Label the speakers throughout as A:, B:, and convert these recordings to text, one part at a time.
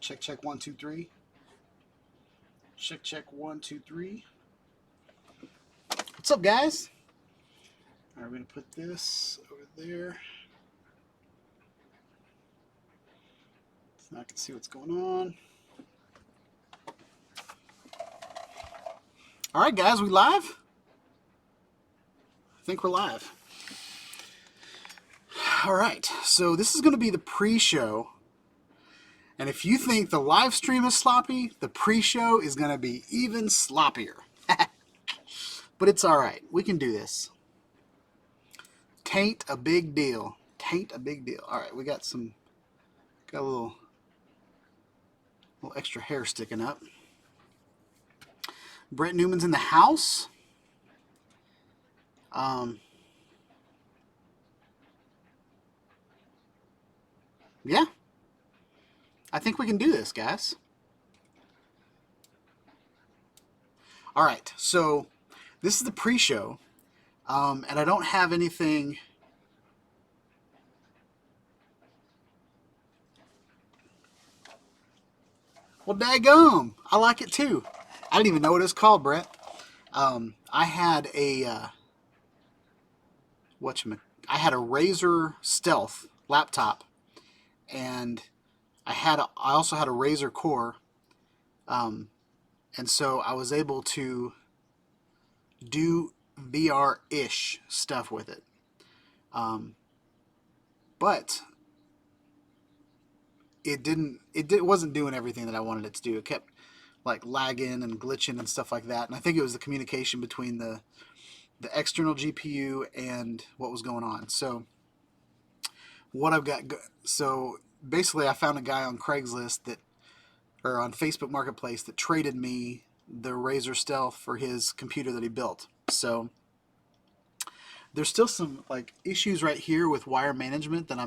A: Check, check, 1, 2, 3. Check, check, 1, 2, 3. What's up, guys? All right, we're going to put this over there so I can see what's going on. All right, guys, we live? I think we're live. All right, so this is going to be the pre-show. And if you think the live stream is sloppy, the pre-show is going to be even sloppier. But it's all right. We can do this. Tain't a big deal. Tain't a big deal. All right, we got a little extra hair sticking up. Brett Newman's in the house. Yeah. I think we can do this, guys. All right, so this is the pre-show, and I don't have anything. Well, daggum, I like it too. I didn't even know what it's called, Brett. I had a I had a Razer Stealth laptop, and I also had a Razer Core, and so I was able to do VR-ish stuff with it. But it wasn't doing everything that I wanted it to do. It kept like lagging and glitching and stuff like that. And I think it was the communication between the external GPU and what was going on. So so basically I found a guy on Craigslist or on Facebook Marketplace that traded me the Razer Stealth for his computer that he built. So there's still some like issues right here with wire management that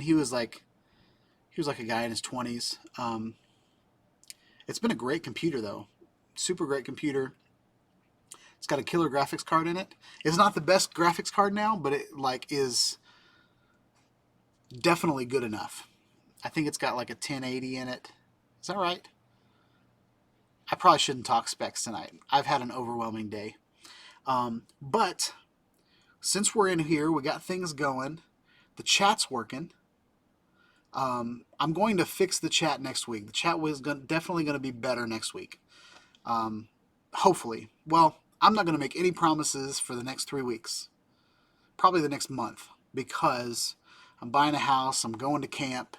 A: he was like a guy in his 20s. It's been a great computer though. Super great computer. It's got a killer graphics card in it. It's not the best graphics card now, but it is definitely good enough. I think it's got like a 1080 in it. Is that right? I probably shouldn't talk specs tonight. I've had an overwhelming day. But since we're in here, we got things going. The chat's working. I'm going to fix the chat next week. The chat was definitely going to be better next week. Hopefully. Well, I'm not going to make any promises for the next 3 weeks. Probably the next month, because I'm buying a house. I'm going to camp.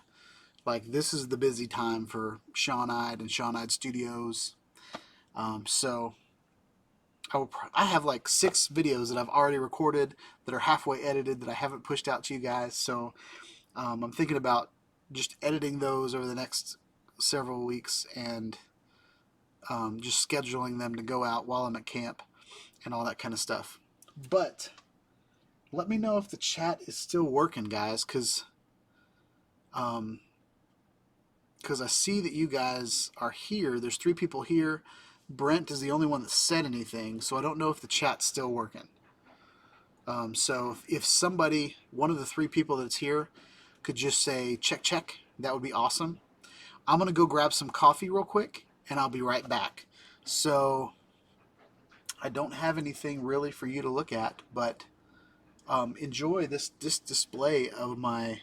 A: Like, this is the busy time for Shawn Ide and Shawn Ide Studios. So I have like 6 videos that I've already recorded that are halfway edited that I haven't pushed out to you guys. So I'm thinking about just editing those over the next several weeks and just scheduling them to go out while I'm at camp and all that kind of stuff. But let me know if the chat is still working, guys, because I see that you guys are here. There's 3 people here. Brent is the only one that said anything, so I don't know if the chat's still working. So if somebody, one of the 3 people that's here, could just say check, check, that would be awesome. I'm going to go grab some coffee real quick, and I'll be right back. So I don't have anything really for you to look at, but enjoy this display of my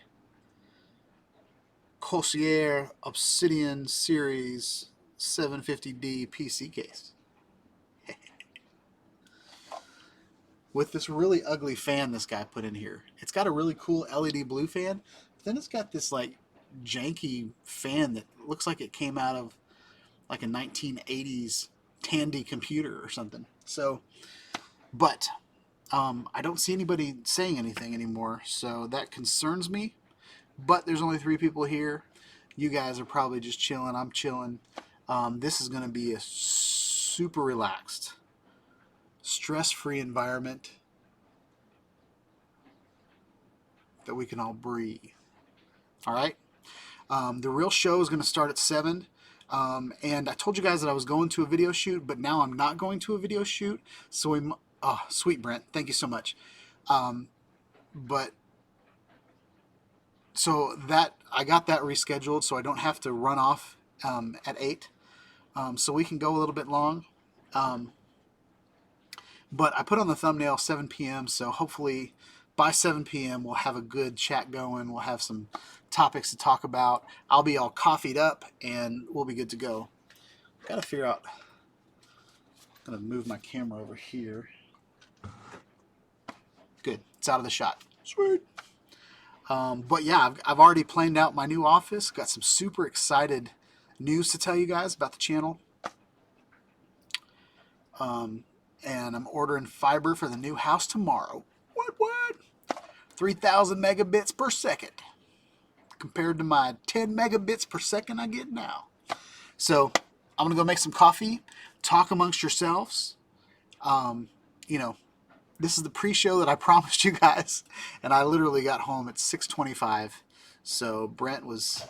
A: Corsair Obsidian Series 750D PC case. With this really ugly fan this guy put in here. It's got a really cool LED blue fan, but then it's got this like janky fan that looks like it came out of like a 1980s Tandy computer or something. So, but I don't see anybody saying anything anymore, so that concerns me. But there's only 3 people here. You guys are probably just chilling. I'm chilling. This is going to be a super relaxed, stress-free environment that we can all breathe. All right? The real show is going to start at 7. And I told you guys that I was going to a video shoot, but now I'm not going to a video shoot. So sweet Brent, thank you so much. But so that I got that rescheduled, so I don't have to run off at 8, so we can go a little bit long. But I put on the thumbnail 7 p.m., so hopefully by 7 p.m. we'll have a good chat going. We'll have some topics to talk about. I'll be all coffeeed up, and we'll be good to go. Got to figure out. I'm going to move my camera over here. Good. It's out of the shot. Sweet. But yeah, I've already planned out my new office. Got some super excited news to tell you guys about the channel. And I'm ordering fiber for the new house tomorrow. What? 3,000 megabits per second compared to my 10 megabits per second I get now. So I'm going to go make some coffee, talk amongst yourselves. You know, this is the pre-show that I promised you guys, and I literally got home at 6:25. So Brent was,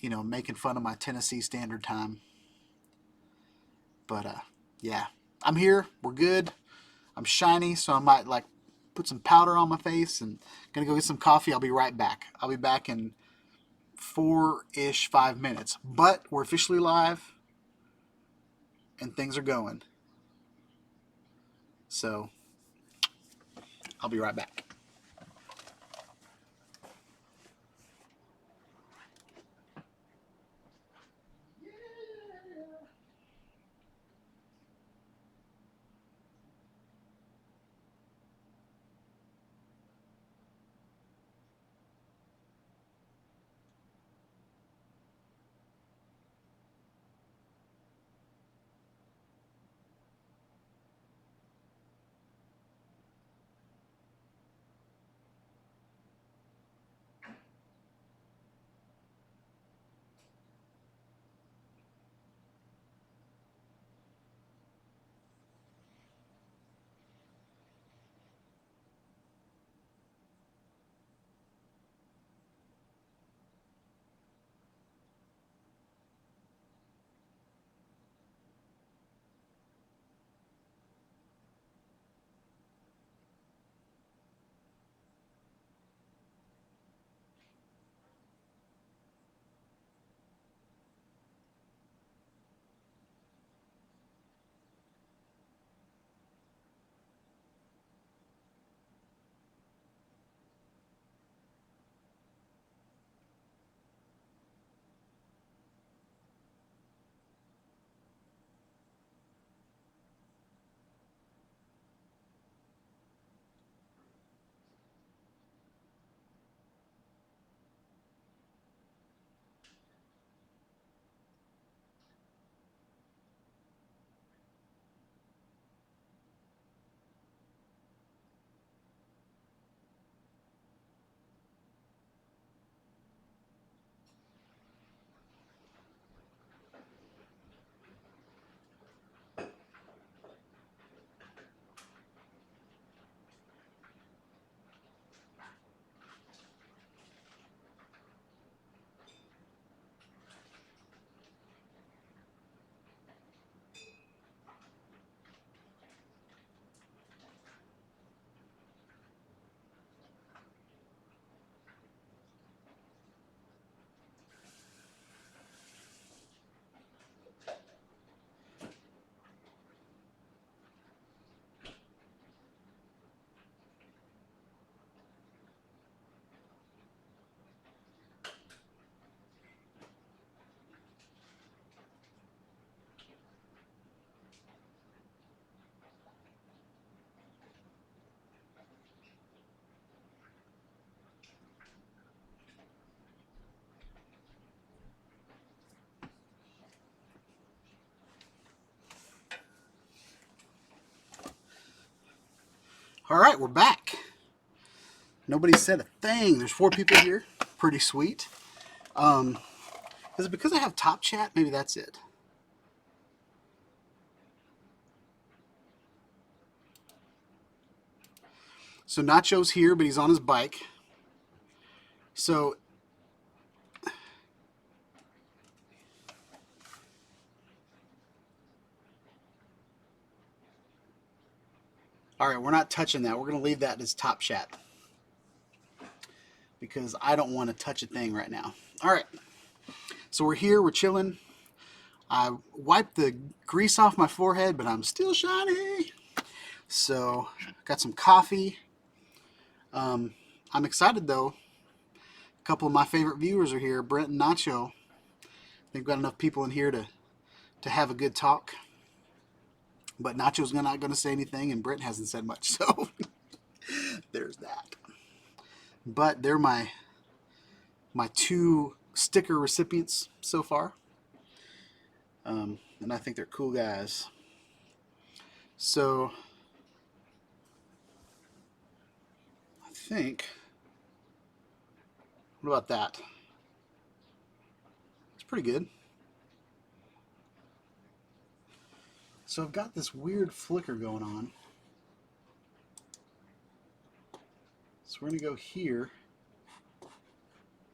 A: making fun of my Tennessee Standard Time. But yeah, I'm here. We're good. I'm shiny, so I might like put some powder on my face and gonna go get some coffee. I'll be right back. I'll be back in 5 minutes. But we're officially live and things are going. So I'll be right back. All right, we're back. Nobody said a thing. There's 4 people here. Pretty sweet. Is it because I have Top Chat? Maybe that's it. So Nacho's here, but he's on his bike. So all right, we're not touching that. We're going to leave that as Top Chat because I don't want to touch a thing right now. All right. So we're here, we're chilling. I wiped the grease off my forehead, but I'm still shiny. So got some coffee. I'm excited though. A couple of my favorite viewers are here, Brent and Nacho. They've got enough people in here to have a good talk. But Nacho's not going to say anything, and Brent hasn't said much, so there's that. But they're my two sticker recipients so far, and I think they're cool guys. So I think, what about that? It's pretty good. So I've got this weird flicker going on. So we're going to go here.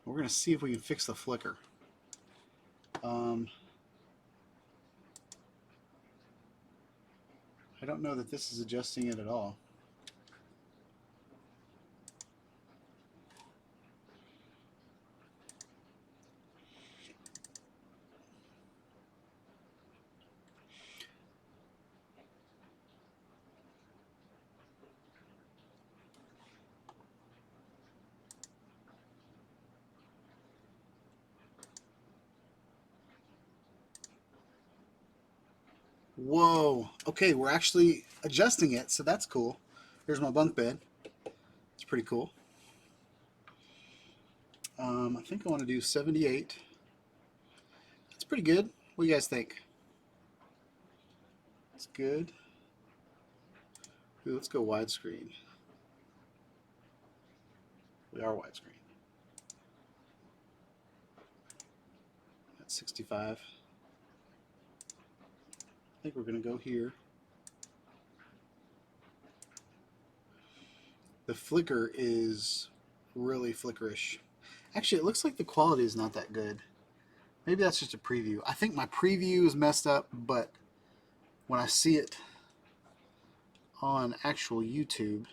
A: We're going to see if we can fix the flicker. I don't know that this is adjusting it at all. Whoa. Okay, we're actually adjusting it, so that's cool. Here's my bunk bed. It's pretty cool. I think I want to do 78. That's pretty good. What do you guys think? It's good. Ooh, let's go widescreen. We are widescreen. That's 65. I think we're going to go here. The flicker is really flickerish. Actually, it looks like the quality is not that good. Maybe that's just a preview. I think my preview is messed up, but when I see it on actual YouTube,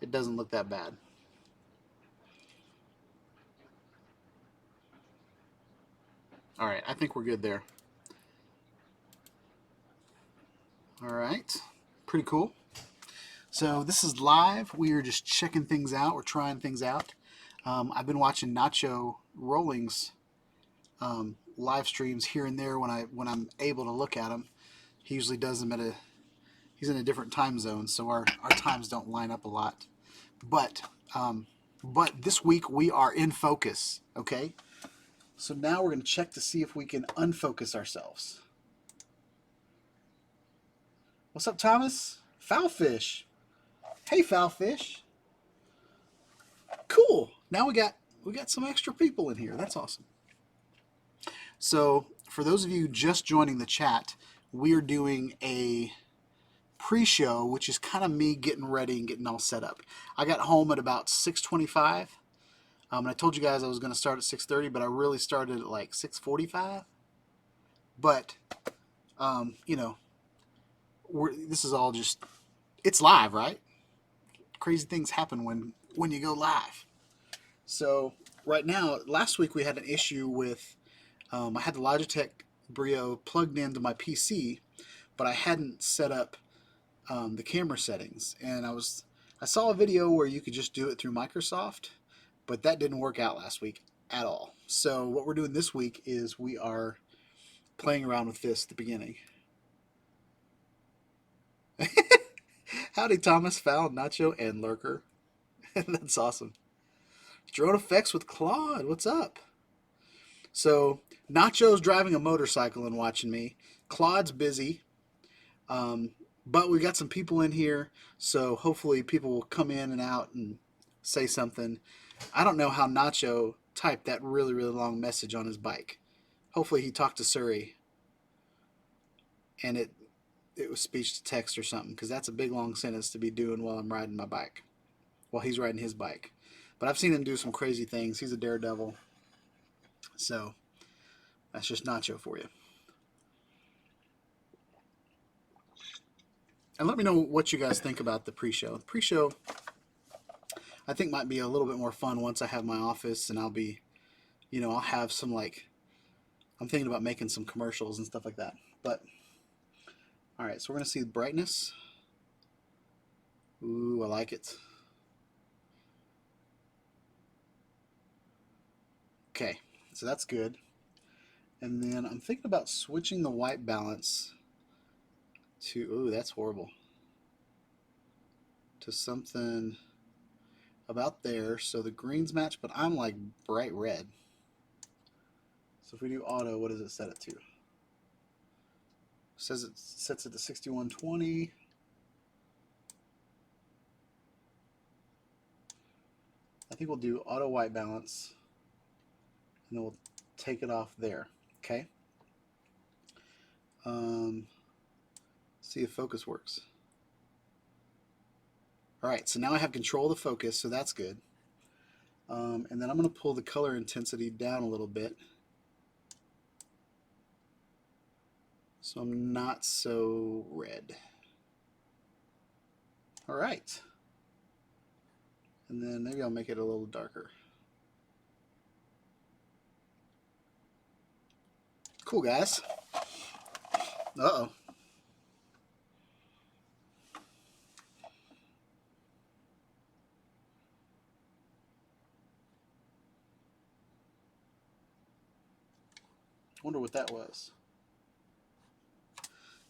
A: it doesn't look that bad. All right, I think we're good there. All right, pretty cool. So this is live. We are just checking things out. We're trying things out. I've been watching Nacho Rolling's live streams here and there when I'm able to look at them. He usually does them he's in a different time zone, so our times don't line up a lot. But this week we are in focus. Okay. So now we're going to check to see if we can unfocus ourselves. What's up, Thomas? Foulfish. Hey, Foulfish. Cool. Now we got some extra people in here. That's awesome. So for those of you just joining the chat, we are doing a pre-show, which is kind of me getting ready and getting all set up. I got home at about 6:25. And I told you guys I was going to start at 6:30, but I really started at like 6:45. But, you know, this is all just, it's live, right? Crazy things happen when you go live. So right now, last week we had an issue with, I had the Logitech Brio plugged into my PC, but I hadn't set up the camera settings. And I saw a video where you could just do it through Microsoft, but that didn't work out last week at all. So what we're doing this week is we are playing around with this at the beginning. Howdy, Thomas, Foul, Nacho, and Lurker. That's awesome. Drone Effects with Claude. What's up? So Nacho's driving a motorcycle and watching me. Claude's busy. But we got some people in here, so hopefully people will come in and out and say something. I don't know how Nacho typed that really, really long message on his bike. Hopefully he talked to Surrey and it was speech to text or something, because that's a big long sentence to be doing while I'm riding my bike, while he's riding his bike. But I've seen him do some crazy things. He's a daredevil. So that's just Nacho for you. And let me know what you guys think about the pre-show. The pre-show, I think might be a little bit more fun once I have my office and I'll be, I'll have some like, I'm thinking about making some commercials and stuff like that. But, all right, so we're going to see the brightness. Ooh, I like it. Okay, so that's good. And then I'm thinking about switching the white balance to, ooh, that's horrible, to something about there. So the greens match, but I'm like bright red. So if we do auto, what does it set it to? It says it sets it to 6120. I think we'll do auto white balance, and then we'll take it off there. Okay. See if focus works. All right, so now I have control of the focus, so that's good. And then I'm going to pull the color intensity down a little bit, so I'm not so red. All right. And then maybe I'll make it a little darker. Cool, guys. Uh-oh. Wonder what that was.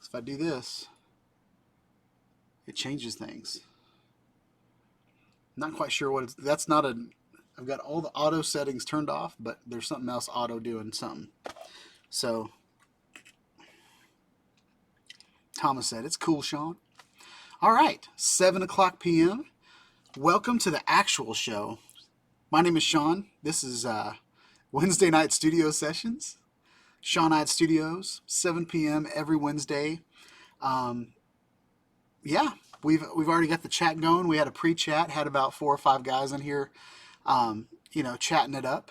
A: If I do this, it changes things. Not quite sure what it's, that's not a, I've got all the auto settings turned off, but there's something else auto doing something. So Thomas said, it's cool, Shawn. All right, 7 o'clock p.m. Welcome to the actual show. My name is Shawn. This is Wednesday night studio sessions. Shawn Ide Studios, 7 p.m. every Wednesday. Yeah, we've already got the chat going. We had a pre-chat, had about 4 or 5 guys in here, chatting it up.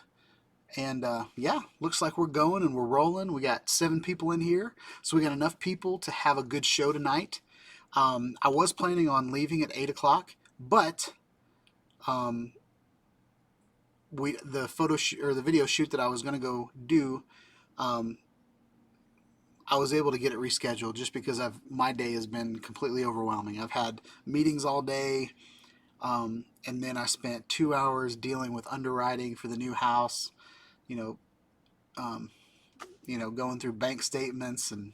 A: And yeah, looks like we're going and we're rolling. We got 7 people in here, so we got enough people to have a good show tonight. I was planning on leaving at 8 o'clock, but the video shoot that I was going to go do, I was able to get it rescheduled just because my day has been completely overwhelming. I've had meetings all day, and then I spent 2 hours dealing with underwriting for the new house. Going through bank statements and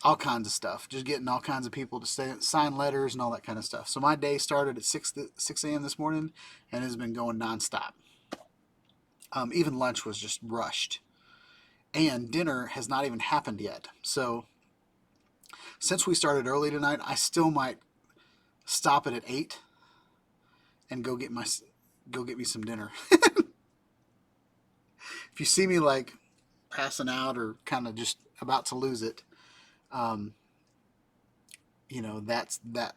A: all kinds of stuff, just getting all kinds of people to sign letters and all that kind of stuff. So my day started at 6 a.m. this morning and has been going nonstop. Even lunch was just rushed. And dinner has not even happened yet. So since we started early tonight, I still might stop it at 8 and go get me some dinner. If you see me like passing out or kind of just about to lose it, that's that.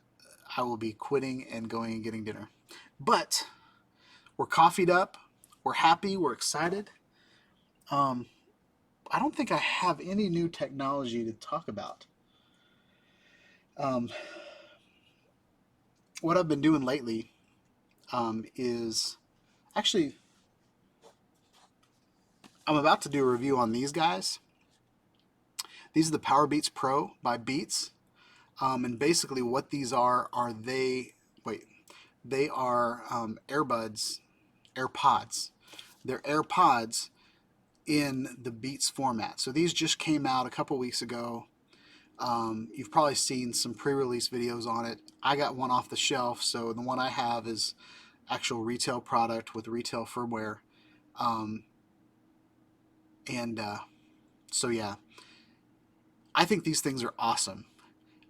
A: I will be quitting and going and getting dinner. But we're coffeeed up, we're happy, we're excited. I don't think I have any new technology to talk about. What I've been doing lately is actually, I'm about to do a review on these guys. These are the Power Beats Pro by Beats. And basically what these are they are AirPods. They're AirPods in the Beats format. So these just came out a couple weeks ago. You've probably seen some pre-release videos on it. I got one off the shelf, so the one I have is actual retail product with retail firmware. So yeah, I think these things are awesome.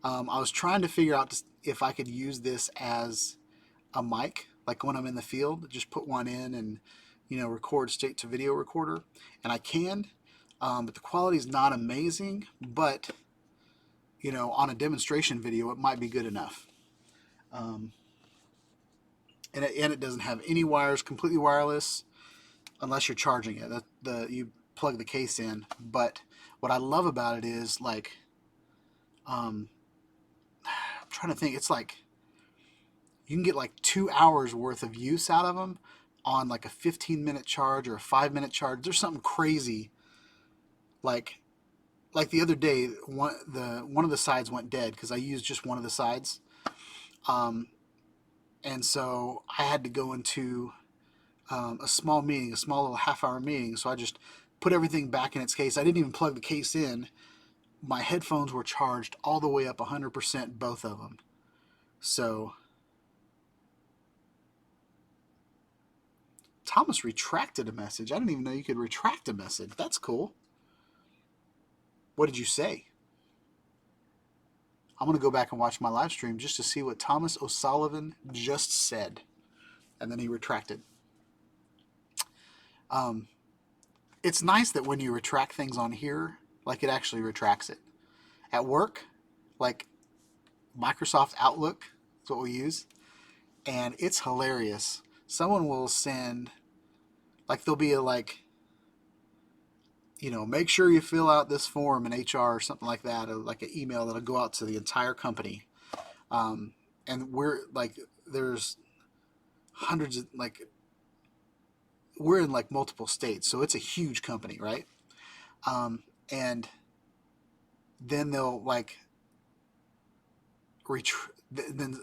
A: I was trying to figure out if I could use this as a mic, like when I'm in the field, just put one in and record straight to video recorder, and I can, but the quality is not amazing. But on a demonstration video, it might be good enough. And it doesn't have any wires, completely wireless, unless you're charging it. You plug the case in. But what I love about it is I'm trying to think. It's like you can get like 2 hours worth of use out of them on like a 15-minute charge or a 5-minute charge. There's something crazy. Like the other day, one of the sides went dead because I used just one of the sides, and so I had to go into a small meeting, a small little half-hour meeting. So I just put everything back in its case. I didn't even plug the case in. My headphones were charged all the way up 100%, both of them. So Thomas retracted a message. I didn't even know you could retract a message. That's cool. What did you say? I'm going to go back and watch my live stream just to see what Thomas O'Sullivan just said. And then he retracted. It's nice that when you retract things on here, like it actually retracts it. At work, like Microsoft Outlook is what we use. And it's hilarious. Someone will send, like there'll be a make sure you fill out this form in HR or something like that, or like an email that'll go out to the entire company. And there's hundreds of, we're in like multiple states, so it's a huge company, right? And then they'll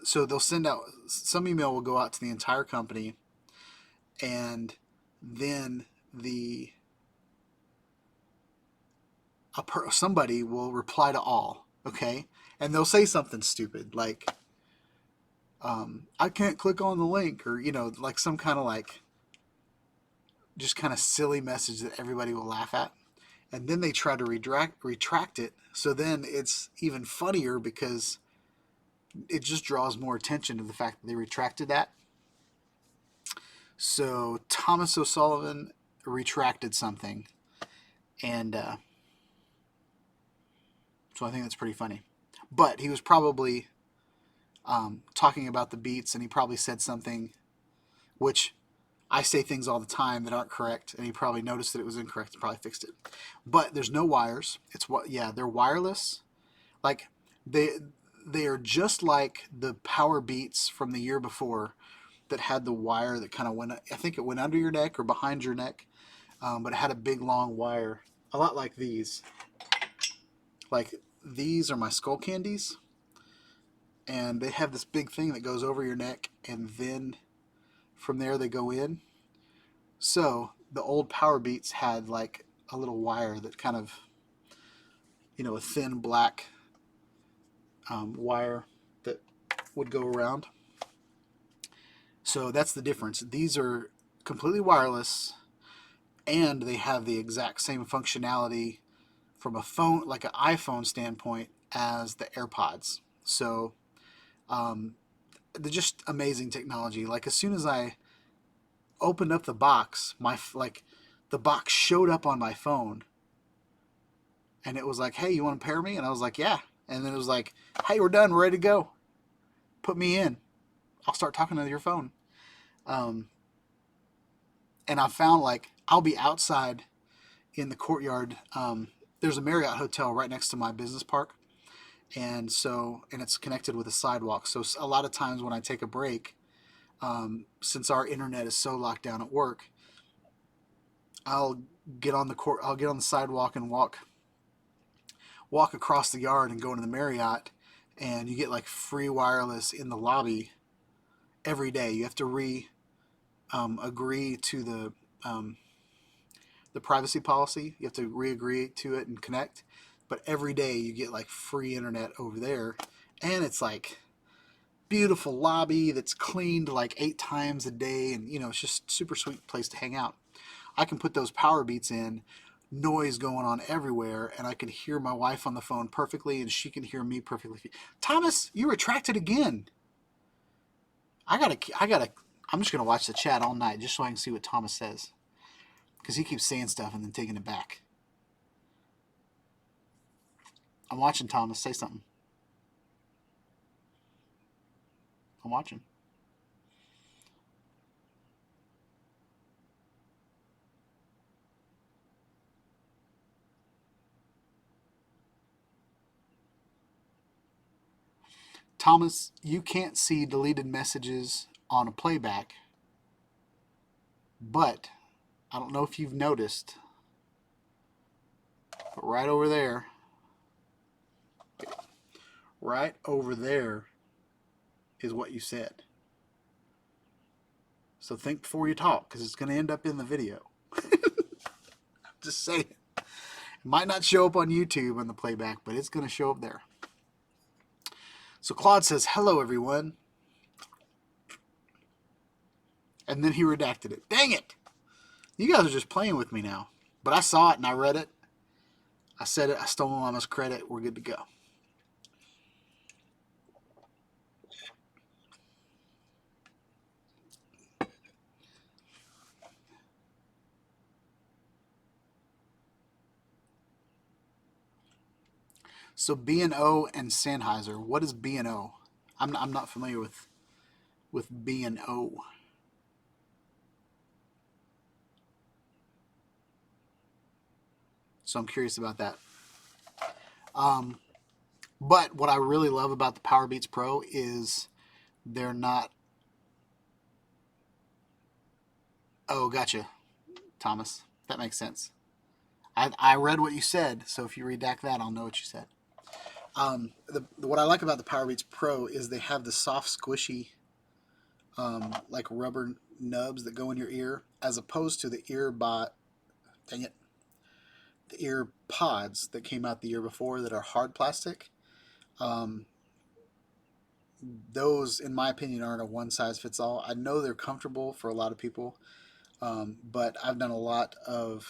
A: so they'll send out, some email will go out to the entire company, and then somebody will reply to all, okay? And they'll say something stupid like, I can't click on the link, or, like some kind of just kind of silly message that everybody will laugh at. And then they try to retract it. So then it's even funnier because it just draws more attention to the fact that they retracted that. So Thomas O'Sullivan retracted something. And so I think that's pretty funny. But he was probably talking about the beats, and he probably said something, which I say things all the time that aren't correct, and he probably noticed that it was incorrect and probably fixed it. But there's no wires. They're wireless. Like they are just like the Power Beats from the year before that had the wire that kind of went, I think it went under your neck or behind your neck, but it had a big long wire, a lot like these. Like these are my skull candies, and they have this big thing that goes over your neck, and then from there they go in. So the old Power Beats had like a little wire that kind of, a thin black wire that would go around. So that's the difference. These are completely wireless, and they have the exact same functionality from a phone, like an iPhone standpoint, as the AirPods. So they're just amazing technology. Like as soon as I opened up the box, the box showed up on my phone, and it was like, "Hey, you want to pair me?" And I was like, "Yeah." And then it was like, "Hey, we're done. We're ready to go. Put me in. I'll start talking to your phone." And I found I'll be outside in the courtyard. There's a Marriott hotel right next to my business park, and it's connected with a sidewalk. So a lot of times when I take a break, since our internet is so locked down at work, I'll get on the sidewalk and walk across the yard and go into the Marriott, and you get free wireless in the lobby every day. You have to agree to the privacy policy. You have to re-agree to it and connect. But every day you get free internet over there, and it's beautiful lobby that's cleaned 8 times a day, and it's just super sweet place to hang out. I can put those Power Beats in, noise going on everywhere, and I can hear my wife on the phone perfectly, and she can hear me perfectly. Thomas, you retracted again. I'm just gonna watch the chat all night just so I can see what Thomas says, because he keeps saying stuff and then taking it back. I'm watching Thomas. Say something. I'm watching. Thomas, you can't see deleted messages on a playback, but I don't know if you've noticed, but right over there is what you said. So think before you talk, because it's going to end up in the video. Just saying. It might not show up on YouTube on the playback, but it's going to show up there. So Claude says, hello, everyone. And then he redacted it. Dang it! You guys are just playing with me now. But I saw it and I read it. I said it. I stole my mama's credit. We're good to go. So B&O and Sennheiser. What is B&O? I'm not familiar with B&O. So I'm curious about that. But what I really love about the Powerbeats Pro is they're not. Oh, gotcha, Thomas. That makes sense. I read what you said, so if you redact that, I'll know what you said. What I like about the Powerbeats Pro is they have the soft, squishy, like rubber nubs that go in your ear, as opposed to the dang it, the ear pods that came out the year before that are hard plastic. Those, in my opinion, aren't a one size fits all. I know they're comfortable for a lot of people, but I've done a lot of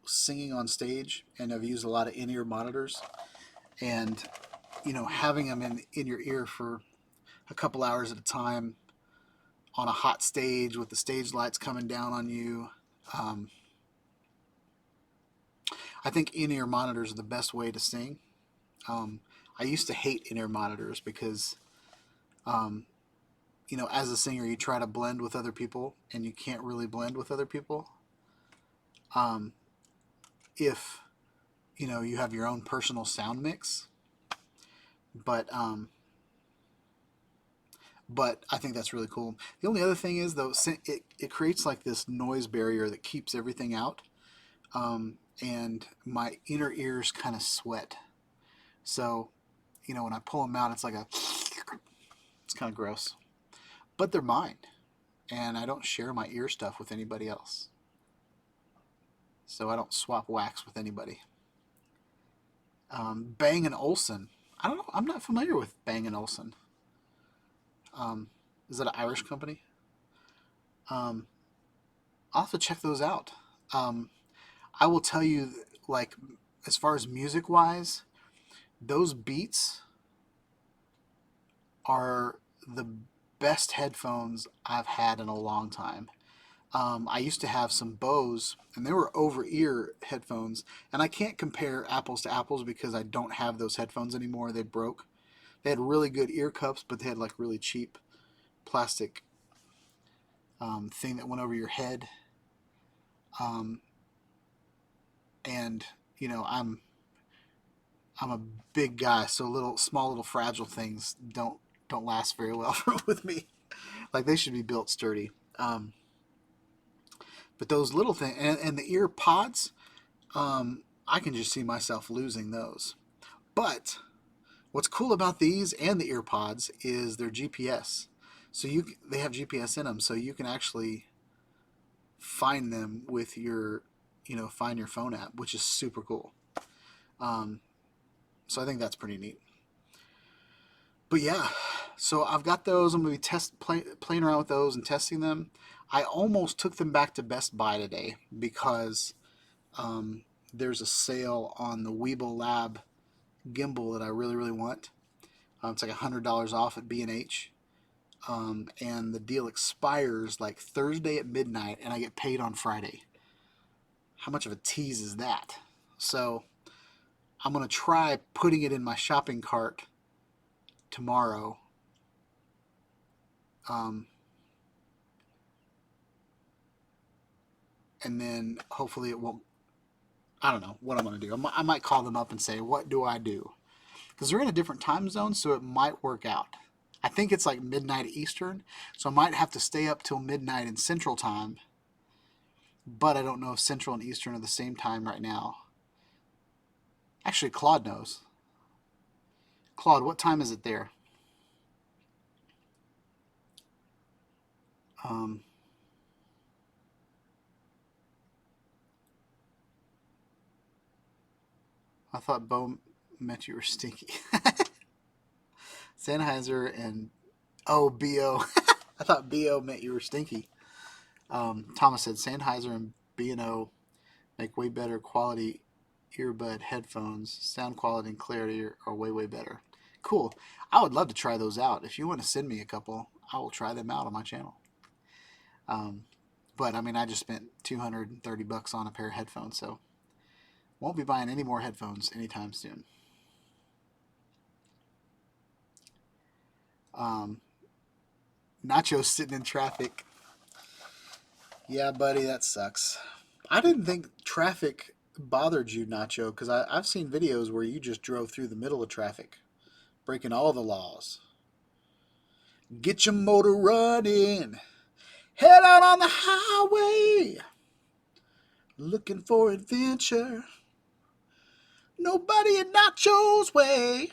A: singing on stage, and I've used a lot of in-ear monitors, and having them in your ear for a couple hours at a time on a hot stage with the stage lights coming down on you. I think in-ear monitors are the best way to sing. I used to hate in-ear monitors because, as a singer, you try to blend with other people, and you can't really blend with other people. If you have your own personal sound mix, but I think that's really cool. The only other thing is, though, it creates like this noise barrier that keeps everything out, and my inner ears kind of sweat. So, when I pull them out, it's like it's kind of gross. But they're mine, and I don't share my ear stuff with anybody else. So I don't swap wax with anybody. Bang & Olufsen. I don't know. I'm not familiar with Bang & Olufsen. Is that an Irish company? I'll have to check those out. I will tell you, like, as far as music wise, those Beats are the best headphones I've had in a long time. I used to have some Bose, and they were over-ear headphones, and I can't compare apples to apples because I don't have those headphones anymore. They broke. They had really good ear cups, but they had like really cheap plastic thing that went over your head. And I'm a big guy, so small little fragile things don't last very well with me. Like, they should be built sturdy. But those little things, and the ear pods, I can just see myself losing those. But what's cool about these and the ear pods is their GPS. So they have GPS in them, so you can actually find them with your Find Your Phone app, which is super cool. So I think that's pretty neat. But yeah, so I've got those. I'm going to be playing around with those and testing them. I almost took them back to Best Buy today because there's a sale on the Weeble Lab gimbal that I really, really want. It's like $100 off at B&H. And the deal expires like Thursday at midnight, and I get paid on Friday. How much of a tease is that? So I'm going to try putting it in my shopping cart tomorrow. And then hopefully it won't. I don't know what I'm going to do. I might call them up and say, what do I do? Because they're in a different time zone, so it might work out. I think it's like midnight Eastern, so I might have to stay up till midnight in Central Time, but I don't know if Central and Eastern are the same time right now. Actually, Claude knows. Claude, what time is it there? I thought Bo meant you were stinky. Sennheiser and BO. I thought BO meant you were stinky. Thomas said Sennheiser and B&O make way better quality earbud headphones. Sound quality and clarity are way, way better. Cool. I would love to try those out. If you want to send me a couple, I will try them out on my channel. But I mean, I just spent $230 on a pair of headphones, so won't be buying any more headphones anytime soon. Nacho's sitting in traffic. Yeah, buddy, that sucks. I didn't think traffic bothered you, Nacho, because I've seen videos where you just drove through the middle of traffic, breaking all the laws. Get your motor running. Head out on the highway. Looking for adventure. Nobody in Nacho's way.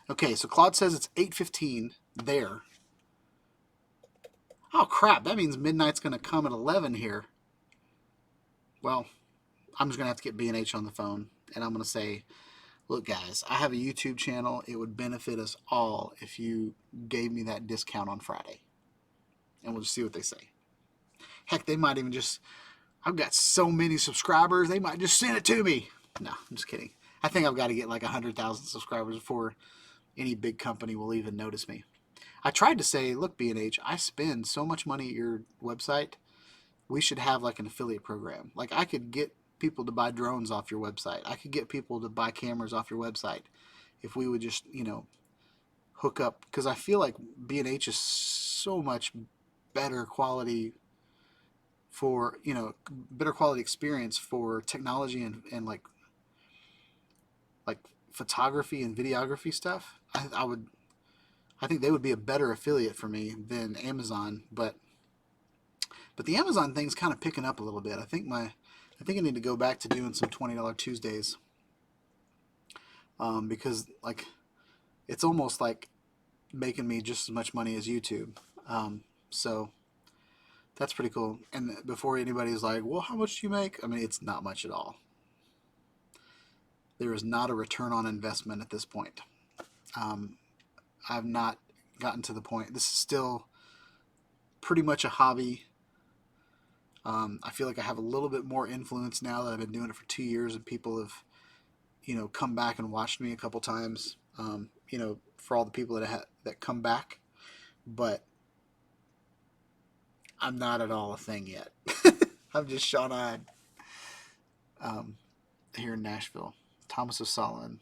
A: Okay, so Claude says it's 8:15 there. Oh, crap. That means midnight's going to come at 11 here. Well, I'm just going to have to get B&H on the phone, and I'm going to say, look, guys, I have a YouTube channel. It would benefit us all if you gave me that discount on Friday. And we'll just see what they say. Heck, they might even just... I've got so many subscribers, they might just send it to me. No, I'm just kidding. I think I've got to get like 100,000 subscribers before any big company will even notice me. I tried to say, look, B&H, I spend so much money at your website. We should have like an affiliate program. Like I could get people to buy drones off your website. I could get people to buy cameras off your website if we would just, hook up. Because I feel like B&H is so much better quality for, better quality experience for technology and like photography and videography stuff. I think they would be a better affiliate for me than Amazon, but the Amazon thing's kind of picking up a little bit. I think I need to go back to doing some $20 Tuesdays, because like it's almost like making me just as much money as YouTube. So that's pretty cool. And before anybody's like, well, how much do you make? I mean, it's not much at all. There is not a return on investment at this point. I've not gotten to the point. This is still pretty much a hobby. I feel like I have a little bit more influence now that I've been doing it for 2 years, and people have, come back and watched me a couple times. For all the people that come back, but I'm not at all a thing yet. I'm just Shawn Ide here in Nashville. Thomas O'Sullivan.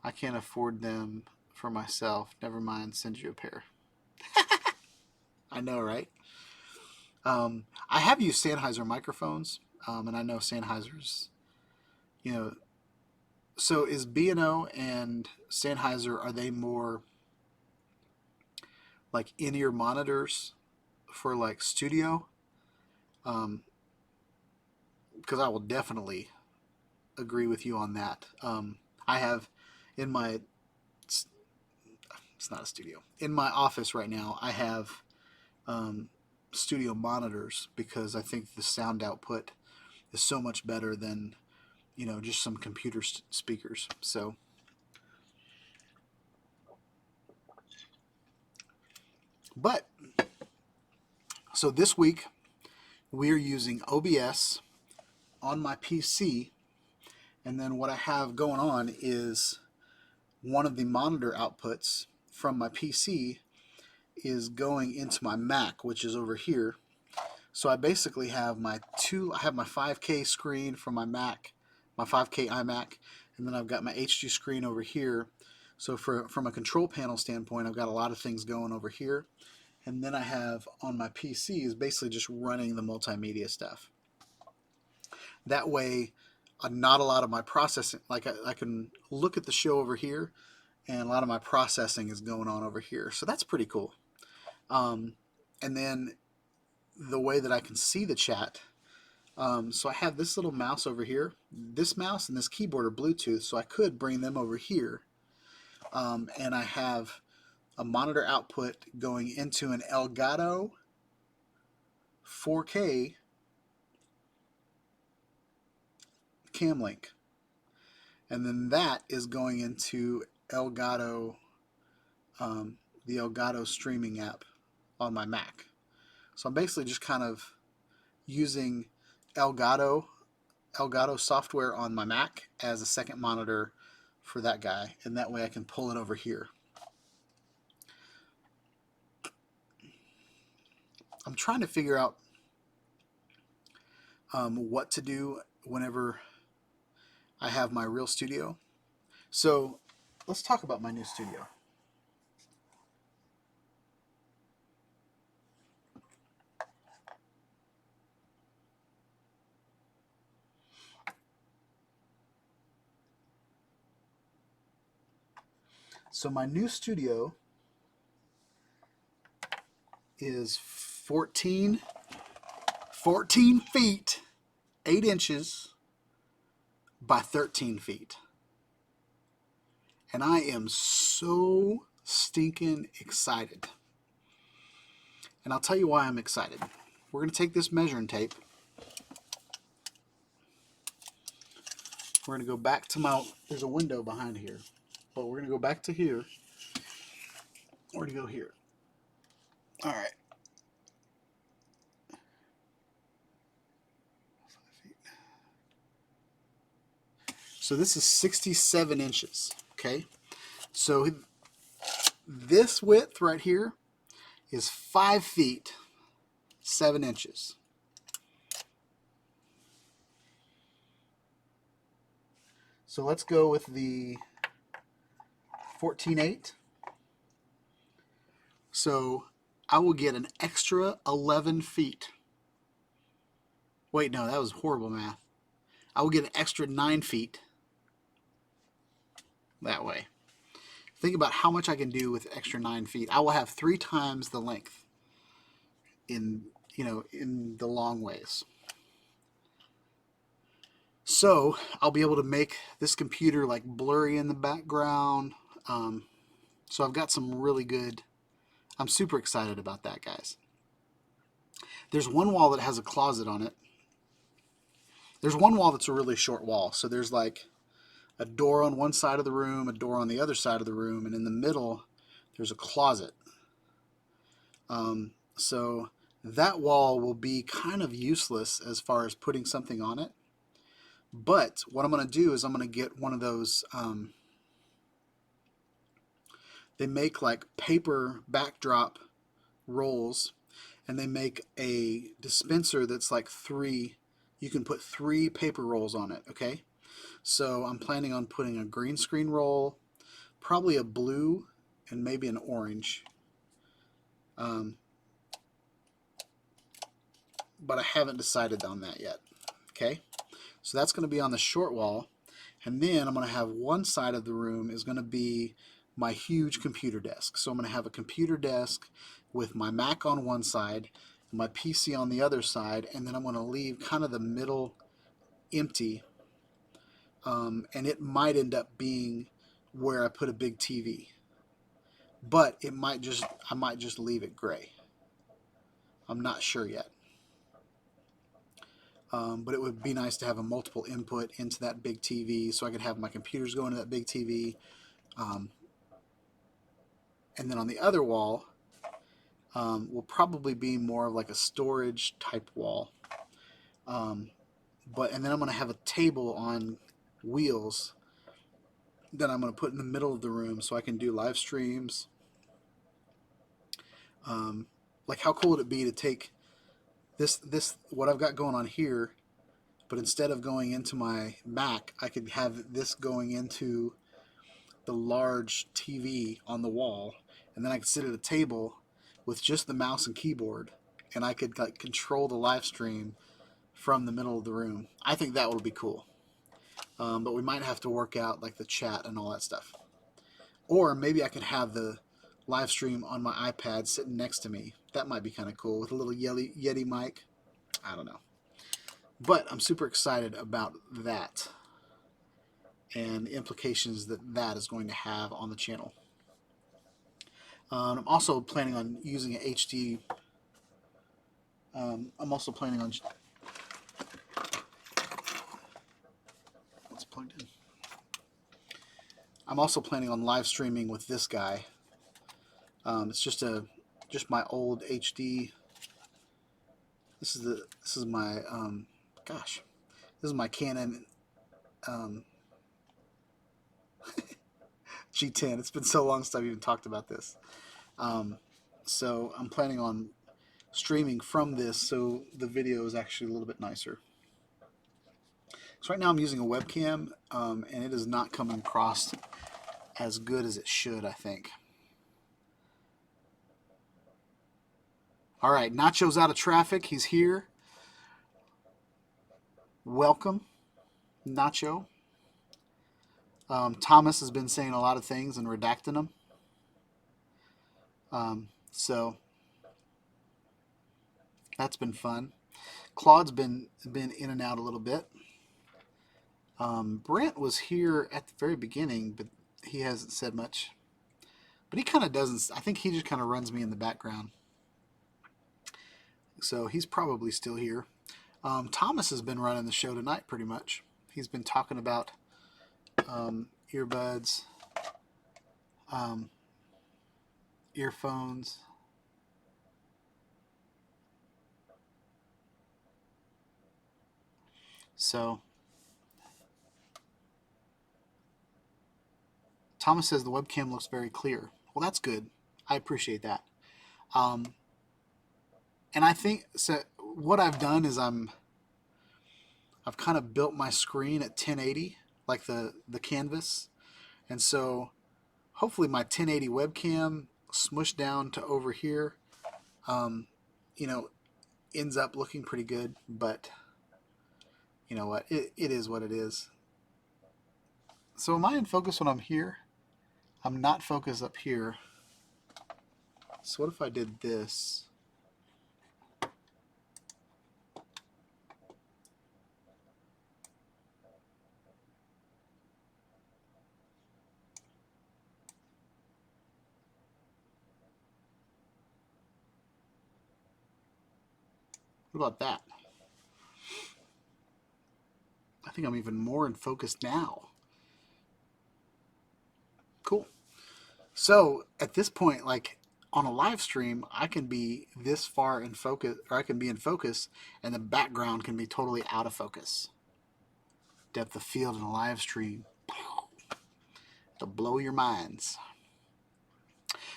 A: I can't afford them for myself. Never mind, send you a pair. I know, right? I have used Sennheiser microphones, and I know Sennheiser's, so is B&O and Sennheiser, are they more like in-ear monitors for like studio? Because I will definitely agree with you on that. I have in my, it's not a studio, in my office right now, I have studio monitors because I think the sound output is so much better than, just some computer speakers. So this week we're using OBS on my PC, and then what I have going on is one of the monitor outputs from my PC is going into my Mac, which is over here. So I basically have I have my 5K screen from my Mac, my 5K iMac, and then I've got my HD screen over here. So from a control panel standpoint, I've got a lot of things going over here. And then I have on my PC is basically just running the multimedia stuff. That way, not a lot of my processing, like I can look at the show over here, and a lot of my processing is going on over here. So that's pretty cool. Um, and then the way that I can see the chat. So I have this little mouse over here. This mouse and this keyboard are Bluetooth, so I could bring them over here. And I have a monitor output going into an Elgato 4K cam link. And then that is going into Elgato, the Elgato streaming app on my Mac. So I'm basically just kind of using Elgato software on my Mac as a second monitor for that guy, and that way I can pull it over here. I'm trying to figure out what to do whenever I have my real studio. So let's talk about my new studio. So my new studio is 14 feet 8 inches by 13 feet. And I am so stinking excited. And I'll tell you why I'm excited. We're going to take this measuring tape. We're going to go back to there's a window behind here. But we're going to go back to here. Or to go here. All right. 5 feet. So this is 67 inches. Okay. So this width right here is 5 feet 7 inches. So let's go with the 14.8. So I will get an extra 11 feet. Wait, no, that was horrible math. I will get an extra 9 feet that way. Think about how much I can do with extra 9 feet. I will have 3 times the length in the long ways. So I'll be able to make this computer like blurry in the background. So I've got some really good. I'm super excited about that, guys. There's one wall that has a closet on it. There's one wall that's a really short wall. So there's like a door on one side of the room, a door on the other side of the room, and in the middle there's a closet. So that wall will be kind of useless as far as putting something on it. But what I'm going to do is I'm going to get one of those, they make like paper backdrop rolls, and they make a dispenser that's like you can put 3 paper rolls on it, okay? So I'm planning on putting a green screen roll, probably a blue, and maybe an orange. But I haven't decided on that yet, okay? So that's going to be on the short wall. And then I'm going to have one side of the room is going to be my huge computer desk. So I'm going to have a computer desk with my Mac on one side, my PC on the other side, and then I'm going to leave kind of the middle empty. And it might end up being where I put a big TV. But I might just leave it gray. I'm not sure yet. But it would be nice to have a multiple input into that big TV so I could have my computers go into that big TV. And then on the other wall will probably be more of like a storage type wall. And then I'm going to have a table on wheels that I'm going to put in the middle of the room so I can do live streams. Like how cool would it be to take this what I've got going on here, but instead of going into my Mac, I could have this going into the large TV on the wall, and then I could sit at a table with just the mouse and keyboard, and I could like control the live stream from the middle of the room. I think that would be cool. But we might have to work out like the chat and all that stuff. Or maybe I could have the live stream on my iPad sitting next to me. That might be kind of cool with a little Yeti mic. I don't know. But I'm super excited about that and the implications that that is going to have on the channel. I'm also planning on using an HD. I'm also planning on. What's plugged in? I'm also planning on live streaming with this guy. It's just my old HD. This is my gosh, this is my Canon G10. It's been so long since I've even talked about this. So I'm planning on streaming from this, so the video is actually a little bit nicer. So right now I'm using a webcam, and it is not coming across as good as it should, I think. All right, Nacho's out of traffic. He's here. Welcome, Nacho. Thomas has been saying a lot of things and redacting them. So that's been fun. Claude's been in and out a little bit. Brent was here at the very beginning, but he hasn't said much. But he kind of doesn't. I think he just kind of runs me in the background. So he's probably still here. Thomas has been running the show tonight pretty much. He's been talking about earbuds, earphones. So Thomas says the webcam looks very clear. Well, that's good. I appreciate that. And I think so. What I've done is I've kind of built my screen at 1080, like the canvas, and so hopefully my 1080 webcam smushed down to over here, you know, ends up looking pretty good. But you know what? It is what it is. So am I in focus when I'm here? I'm not focused up here. So what if I did this? What about that? I think I'm even more in focus now. Cool. So at this point, like on a live stream, I can be this far in focus, or I can be in focus, and the background can be totally out of focus. Depth of field in a live stream to blow your minds.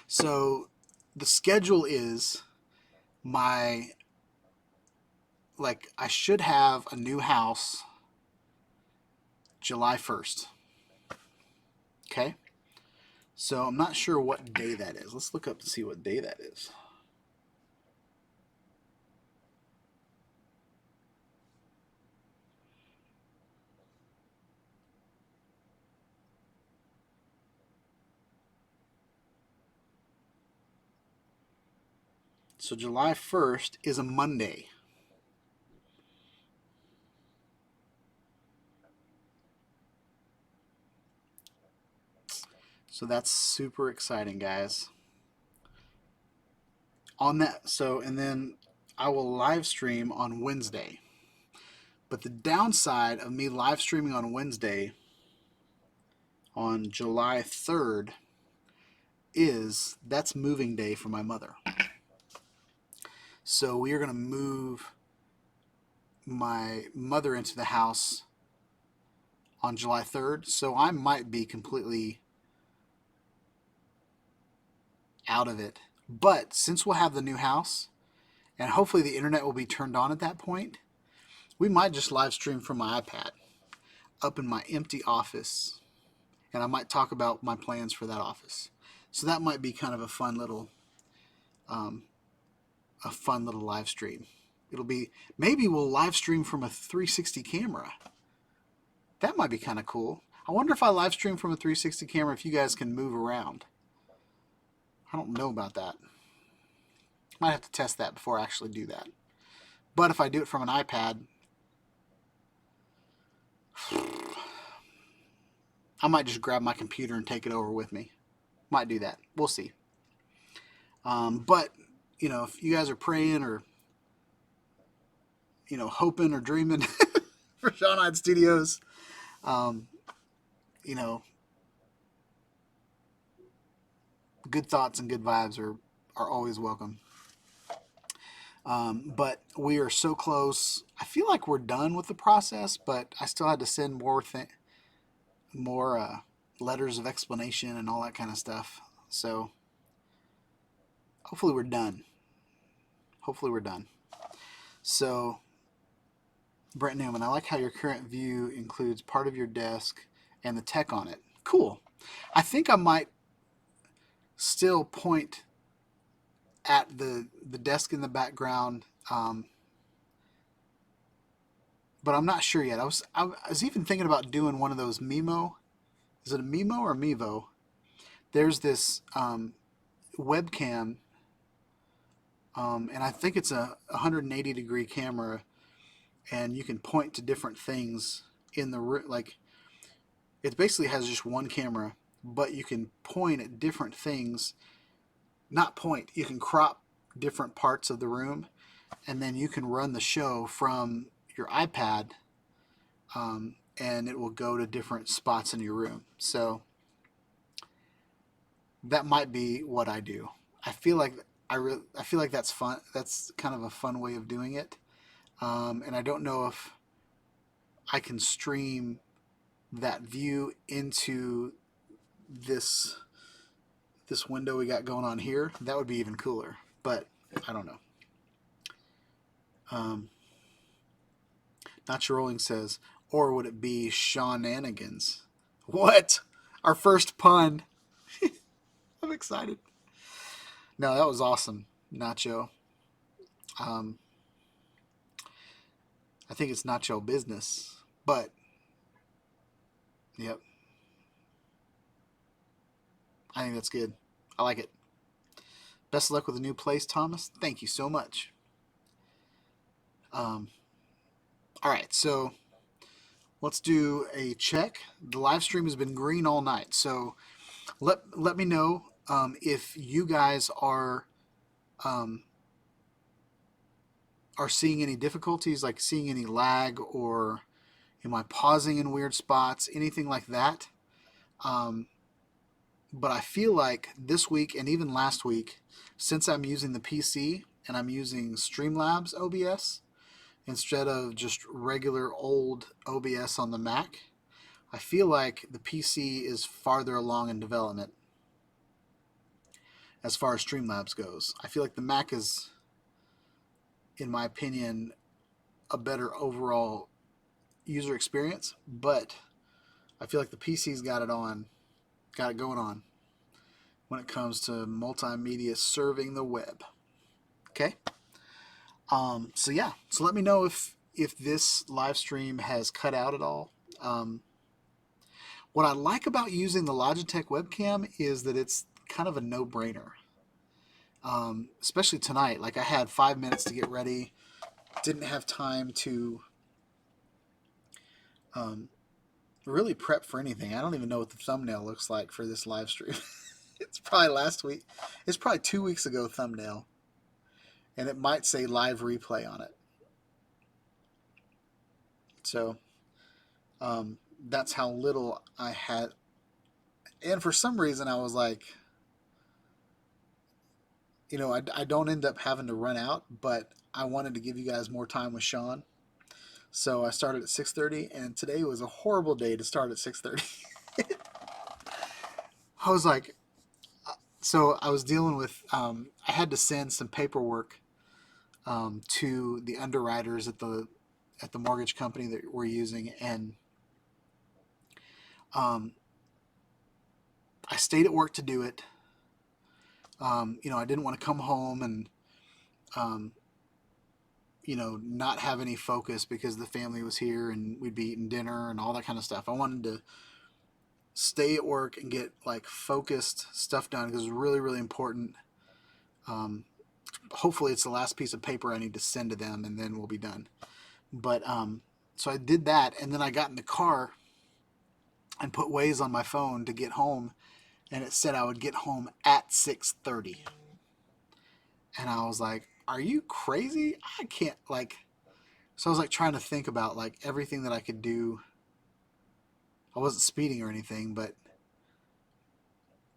A: So the schedule is I should have a new house July 1st. Okay? So I'm not sure what day that is. Let's look up to see what day that is. So July 1st is a Monday. So that's super exciting, guys. On that, so, and then I will live stream on Wednesday. But the downside of me live streaming on Wednesday on July 3rd is that's moving day for my mother. So we are going to move my mother into the house on July 3rd. So I might be completely out of it. But since we'll have the new house, and hopefully the internet will be turned on at that point, we might just live stream from my iPad up in my empty office. And I might talk about my plans for that office. So that might be kind of a fun little live stream. It'll be, maybe we'll live stream from a 360 camera. That might be kind of cool. I wonder if I live stream from a 360 camera if you guys can move around. I don't know about that. Might have to test that before I actually do that. But if I do it from an iPad, I might just grab my computer and take it over with me. Might do that. We'll see. But, you know, if you guys are praying or, you know, hoping or dreaming for Shawn Ide Studios, you know, good thoughts and good vibes are always welcome. But we are so close. I feel like we're done with the process, but I still had to send more letters of explanation and all that kind of stuff. So hopefully we're done. Hopefully we're done. So Brent Newman, I like how your current view includes part of your desk and the tech on it. Cool. I think I might still point at the desk in the background, but I'm not sure yet. I was even thinking about doing one of those Mimo. Is it a Mimo or Mevo? There's this webcam, and I think it's a 180-degree camera, and you can point to different things in the room. Like, it basically has just one camera, but you can point at different things. Not point, you can crop different parts of the room, and then you can run the show from your iPad, and it will go to different spots in your room. So that might be what I do. I feel like I feel like that's fun. That's kind of a fun way of doing it, and I don't know if I can stream that view into this window we got going on here. That would be even cooler, but I don't know. Not Your Rolling says, or would it be Shawnanigans? What? Our first pun. I'm excited. No, that was awesome, Nacho. I think it's Nacho Business, but yep. I think that's good. I like it. Best of luck with the new place, Thomas. Thank you so much. All right, so let's do a check. The live stream has been green all night, so let me know if you guys are seeing any difficulties, like seeing any lag, or am I pausing in weird spots, anything like that. But I feel like this week and even last week, since I'm using the PC and I'm using Streamlabs OBS instead of just regular old OBS on the Mac, I feel like the PC is farther along in development as far as Streamlabs goes. I feel like the Mac is, in my opinion, a better overall user experience, but I feel like the PC's got it going on when it comes to multimedia serving the web. Okay. So yeah. So let me know if this live stream has cut out at all. What I like about using the Logitech webcam is that it's kind of a no-brainer. Especially tonight. Like, I had 5 minutes to get ready. Didn't have time to really prep for anything. I don't even know what the thumbnail looks like for this live stream. It's probably last week. It's probably 2 weeks ago thumbnail. And it might say live replay on it. So that's how little I had. And for some reason I was like, you know, I don't end up having to run out, but I wanted to give you guys more time with Shawn. So I started at 6:30, and today was a horrible day to start at 6:30. I was like, so I was dealing with, I had to send some paperwork to the underwriters at the mortgage company that we're using, and I stayed at work to do it. You know, I didn't want to come home and you know, not have any focus because the family was here and we'd be eating dinner and all that kind of stuff. I wanted to stay at work and get like focused stuff done because it's really, really important. Um, Hopefully, it's the last piece of paper I need to send to them, and then we'll be done. But so I did that, and then I got in the car and put Waze on my phone to get home, and it said I would get home at 6:30, and I was like, "Are you crazy? I can't like." So I was like trying to think about like everything that I could do. I wasn't speeding or anything, but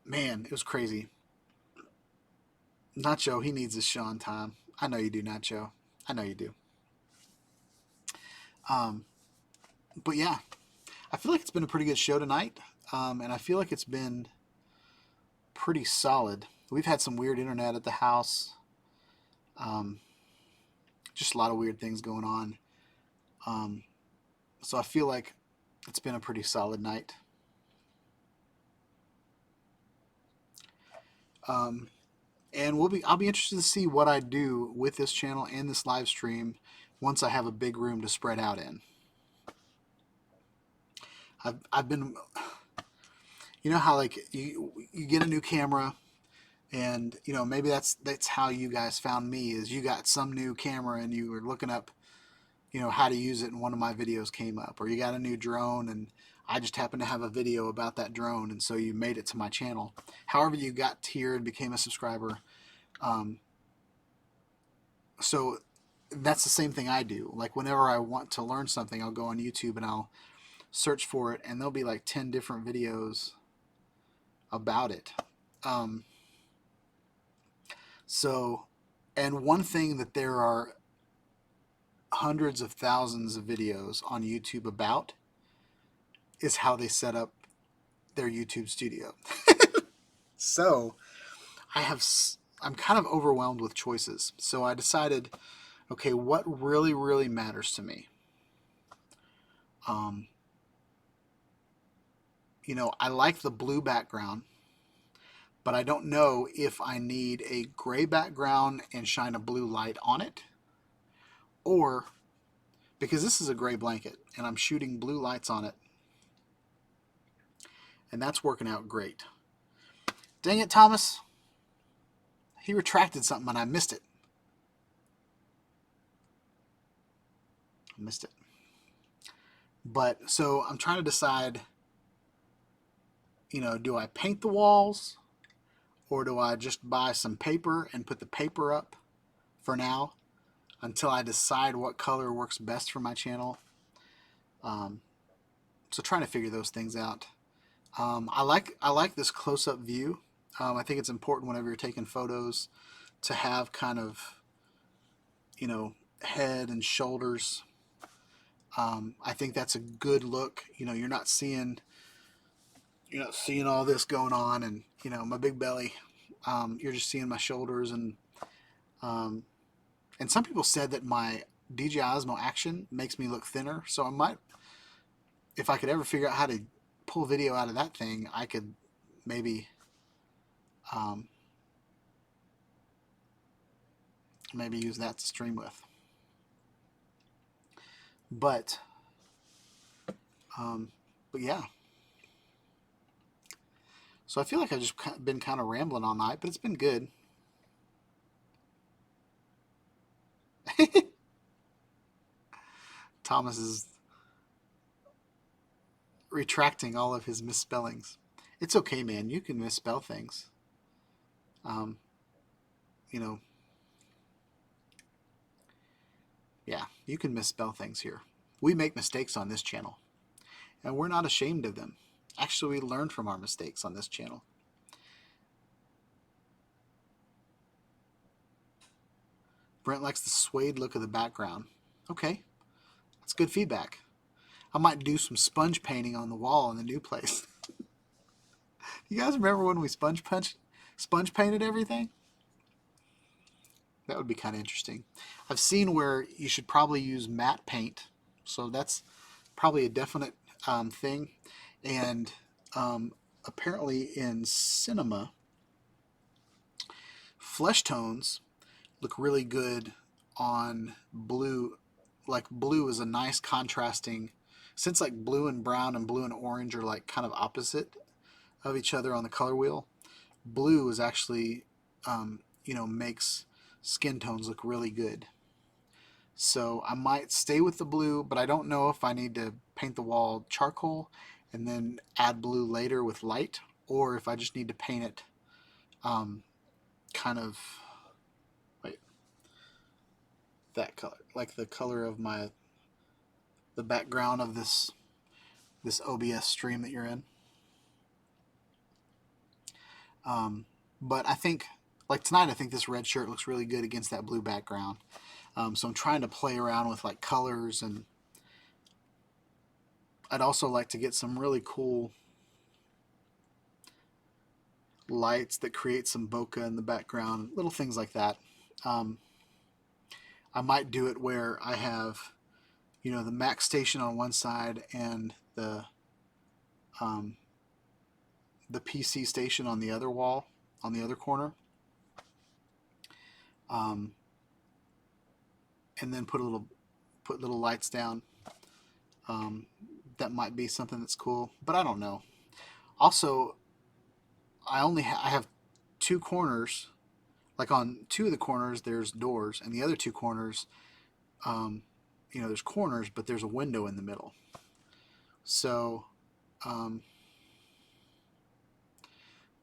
A: man, it was crazy. Nacho, he needs his Shawn time. I know you do, Nacho. I know you do. Um, but yeah, I feel like it's been a pretty good show tonight, and I feel like it's been pretty solid. We've had some weird internet at the house, um, just a lot of weird things going on. Um, so I feel like it's been a pretty solid night. Um, and I'll be interested to see what I do with this channel and this live stream once I have a big room to spread out in. I've been, you know how like you get a new camera, and you know maybe that's how you guys found me, is you got some new camera and you were looking up, you know, how to use it, and one of my videos came up, or you got a new drone and I just happened to have a video about that drone, and so you made it to my channel. However you got here and became a subscriber. um, so that's the same thing I do. Like whenever I want to learn something, I'll go on YouTube and I'll search for it, and there'll be like 10 different videos about it. um, so and one thing that there are hundreds of thousands of videos on YouTube about is how they set up their YouTube studio. So I have, I'm kind of overwhelmed with choices. So I decided, okay, what really, really matters to me? Um, you know, I like the blue background, but I don't know if I need a gray background and shine a blue light on it, or because this is a gray blanket and I'm shooting blue lights on it, and that's working out great. Dang it, Thomas. He retracted something and I missed it. I missed it. But so I'm trying to decide, you know, do I paint the walls or do I just buy some paper and put the paper up for now until I decide what color works best for my channel? Um, so trying to figure those things out. I like this close-up view. I think it's important whenever you're taking photos to have kind of, you know, head and shoulders. I think that's a good look. You know, you're not seeing all this going on, and you know my big belly. You're just seeing my shoulders, um, and some people said that my DJI Osmo Action makes me look thinner. So I might, if I could ever figure out how to pull video out of that thing, I could maybe um, maybe use that to stream with. But but yeah. So I feel like I've just been kind of rambling all night, but it's been good. Thomas is retracting all of his misspellings. It's okay, man. You can misspell things. Um, you know, yeah, you can misspell things here. We make mistakes on this channel, and we're not ashamed of them. Actually, we learn from our mistakes on this channel. Brent likes the suede look of the background. Okay, that's good feedback. I might do some sponge painting on the wall in the new place. You guys remember when we sponge painted everything? That would be kind of interesting. I've seen where you should probably use matte paint, so that's probably a definite thing. And apparently in cinema, flesh tones look really good on blue. Like blue is a nice contrasting, since like blue and brown and blue and orange are like kind of opposite of each other on the color wheel. Blue is actually, makes skin tones look really good. So I might stay with the blue, but I don't know if I need to paint the wall charcoal and then add blue later with light, or if I just need to paint it um, kind of, wait, that color, like the color of the background of this OBS stream that you're in. But I think, like tonight, I think this red shirt looks really good against that blue background. So I'm trying to play around with like colors, and I'd also like to get some really cool lights that create some bokeh in the background, little things like that. Um, I might do it where I have, the Mac station on one side and um, the PC station on the other wall, on the other corner. And then put little lights down. That might be something that's cool, but I don't know. Also, I have two corners. Like on two of the corners, there's doors, and the other two corners, there's corners, but there's a window in the middle. So,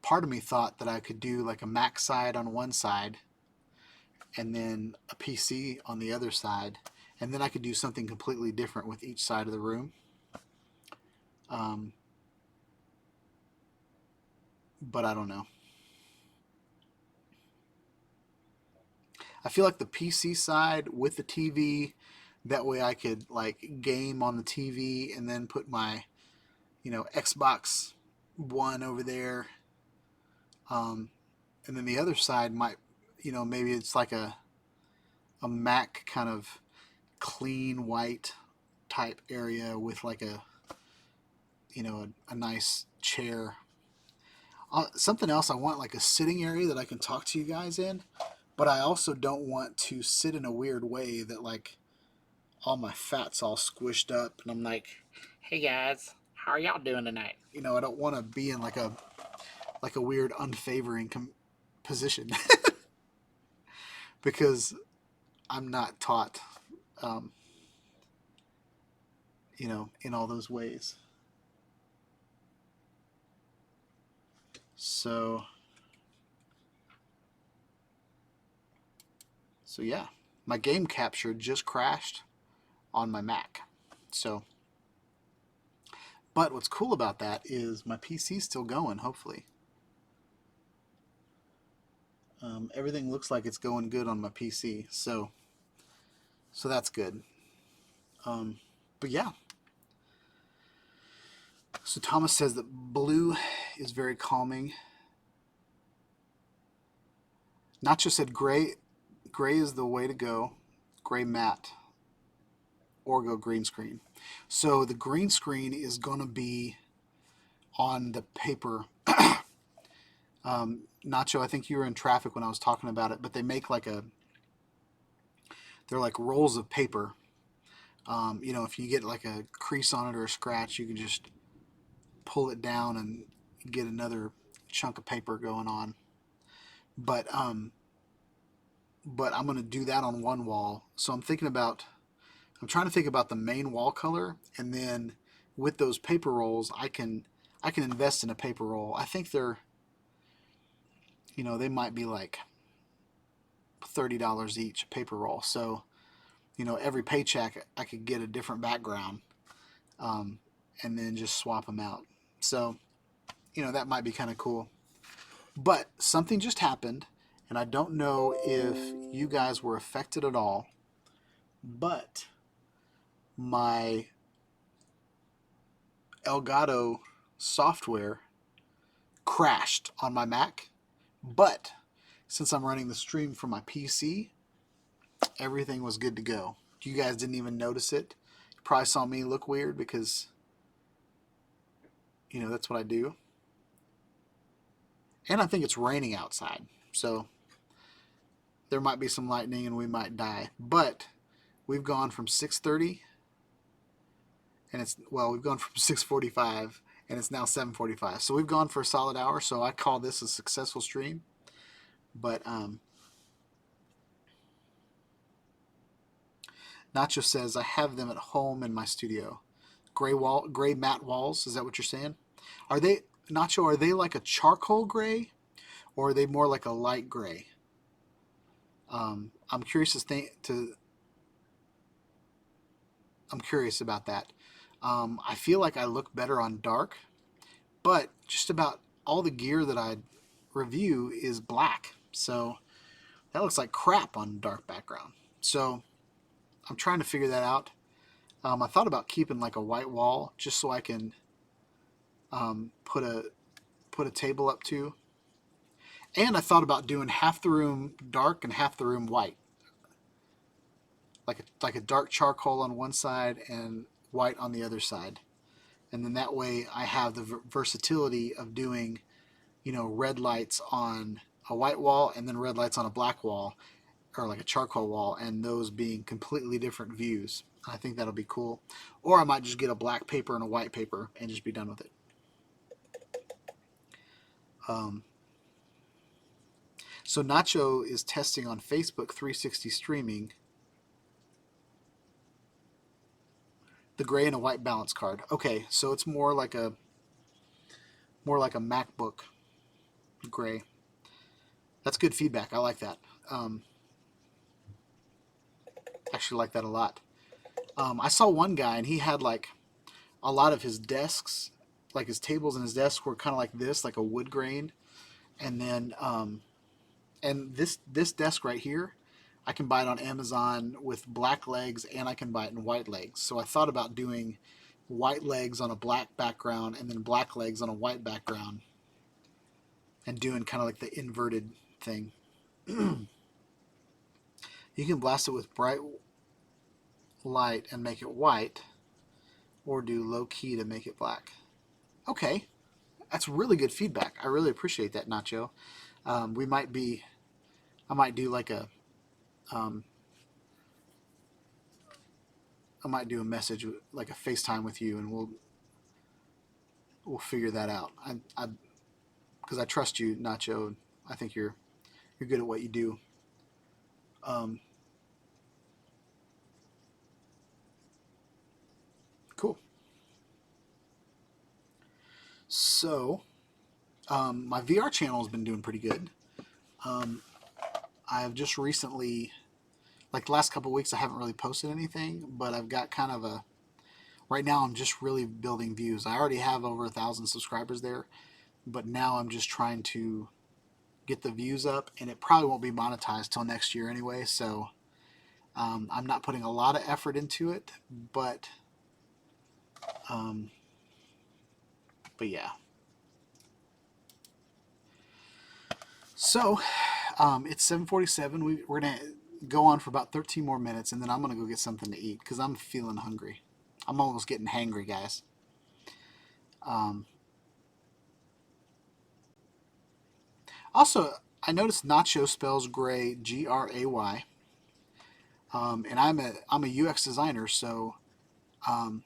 A: part of me thought that I could do like a Mac side on one side, and then a PC on the other side, and then I could do something completely different with each side of the room. But I don't know. I feel like the PC side with the TV, that way I could like game on the TV and then put my, Xbox One over there. And then the other side might, maybe it's like a Mac kind of clean white type area with like a nice chair. Something else, I want like a sitting area that I can talk to you guys in, but I also don't want to sit in a weird way that like all my fat's all squished up and I'm like, hey guys, how are y'all doing tonight? I don't want to be in like a weird unfavoring position because I'm not taught, um, in all those ways. So yeah, my game capture just crashed on my Mac. So, but what's cool about that is my PC's still going, hopefully. Everything looks like it's going good on my PC, so that's good. But yeah. So Thomas says that blue is very calming. Nacho said gray is the way to go. Gray matte. Or go green screen. So the green screen is going to be on the paper. Nacho, I think you were in traffic when I was talking about it, but they make they're like rolls of paper. If you get like a crease on it or a scratch, you can just pull it down and get another chunk of paper going on. But I'm going to do that on one wall. So I'm trying to think about the main wall color, and then with those paper rolls, I can invest in a paper roll. I think they're, they might be like $30 each, a paper roll. So, every paycheck I could get a different background, and then just swap them out. So, that might be kind of cool. But something just happened, and I don't know if you guys were affected at all, but my Elgato software crashed on my Mac. But since I'm running the stream from my PC, everything was good to go. You guys didn't even notice it. You probably saw me look weird because, that's what I do. And I think it's raining outside. So there might be some lightning and we might die. But we've gone from 6:30 and we've gone from 6:45 and it's now 7:45. So we've gone for a solid hour. So I call this a successful stream. But Nacho says I have them at home in my studio. Gray matte walls. Is that what you're saying? Are they, Nacho? Are they like a charcoal gray, or are they more like a light gray? I'm curious I'm curious about that. I feel like I look better on dark, but just about all the gear that I review is black, so that looks like crap on dark background. So I'm trying to figure that out. I thought about keeping like a white wall just so I can put a table up to. And I thought about doing half the room dark and half the room white, like a dark charcoal on one side and white on the other side. And then that way I have the versatility of doing, red lights on a white wall and then red lights on a black wall, or like a charcoal wall, and those being completely different views. I think that'll be cool. Or I might just get a black paper and a white paper and just be done with it. So Nacho is testing on Facebook 360 streaming the gray and a white balance card. Okay, so it's more like a MacBook gray. That's good feedback. I like that. Actually like that a lot. I saw one guy and he had like a lot of his desks, like his tables and his desks were kind of like this, like a wood grain. And then and this desk right here, I can buy it on Amazon with black legs and I can buy it in white legs. So I thought about doing white legs on a black background and then black legs on a white background and doing kind of like the inverted thing. You can blast it with bright light and make it white, or do low key to make it black. Okay, that's really good feedback. I really appreciate that, Nacho. I might do like a I might do a message, like a FaceTime with you, and we'll figure that out. Because I trust you, Nacho. I think you're good at what you do. Cool. So, my VR channel has been doing pretty good. I've just recently, like the last couple of weeks, I haven't really posted anything, but I've got kind of right now I'm just really building views. I already have over 1,000 subscribers there, but now I'm just trying to get the views up, and it probably won't be monetized till next year anyway, so I'm not putting a lot of effort into it, but yeah. So it's 7:47. We're gonna go on for about 13 more minutes, and then I'm gonna go get something to eat because I'm feeling hungry. I'm almost getting hangry, guys. Also, I noticed Nacho spells gray Gray, and I'm a UX designer, so I've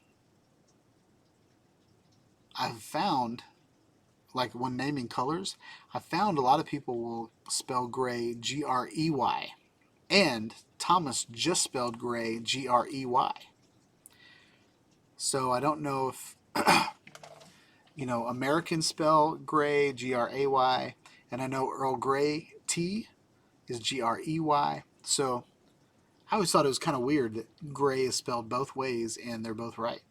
A: found, like when naming colors, I found a lot of people will spell gray Grey, and Thomas just spelled gray Grey. So I don't know if Americans spell gray Gray, and I know Earl Grey tea is Grey. So I always thought it was kind of weird that gray is spelled both ways and they're both right.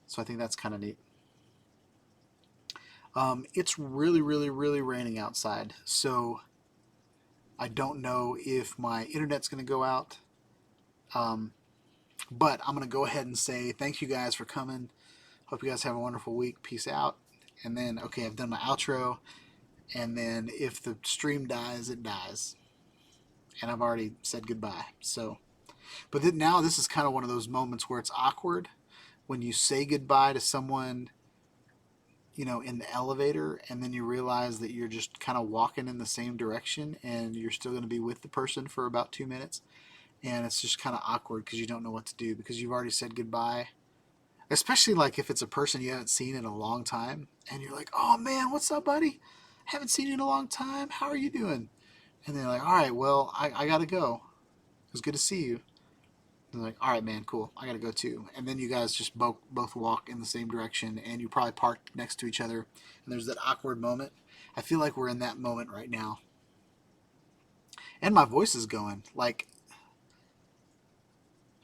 A: So I think that's kind of neat. It's really, really, really raining outside, so I don't know if my internet's going to go out. But I'm going to go ahead and say thank you guys for coming. Hope you guys have a wonderful week. Peace out. And then, okay, I've done my outro. And then if the stream dies, it dies. And I've already said goodbye. So, but then now this is kind of one of those moments where it's awkward when you say goodbye to someone in the elevator, and then you realize that you're just kind of walking in the same direction and you're still going to be with the person for about 2 minutes. And it's just kind of awkward because you don't know what to do because you've already said goodbye. Especially like if it's a person you haven't seen in a long time and you're like, oh man, what's up, buddy? Haven't seen you in a long time. How are you doing? And they're like, all right, well, I got to go. It was good to see you. And they're like, all right, man, cool. I got to go too. And then you guys just both walk in the same direction and you probably park next to each other. And there's that awkward moment. I feel like we're in that moment right now. And my voice is going. Like,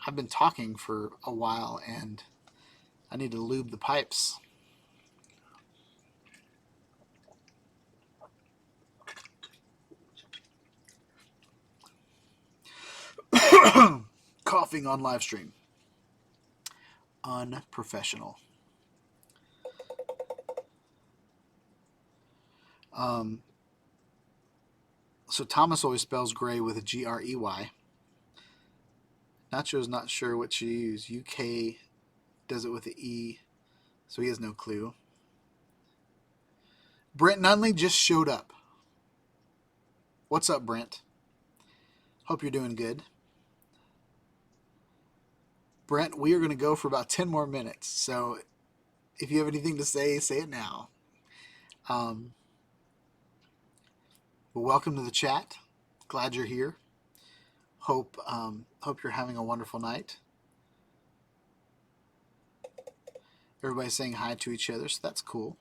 A: I've been talking for a while and I need to lube the pipes. Coughing on live stream. Unprofessional. So Thomas always spells gray with a Grey. Nacho's not sure what to use. UK does it with an E, so he has no clue. Brent Nunley just showed up. What's up, Brent? Hope you're doing good. Brent, we are going to go for about 10 more minutes, so if you have anything to say it now. Well, welcome to the chat. Glad you're here. Hope you're having a wonderful night. Everybody's saying hi to each other, so that's cool.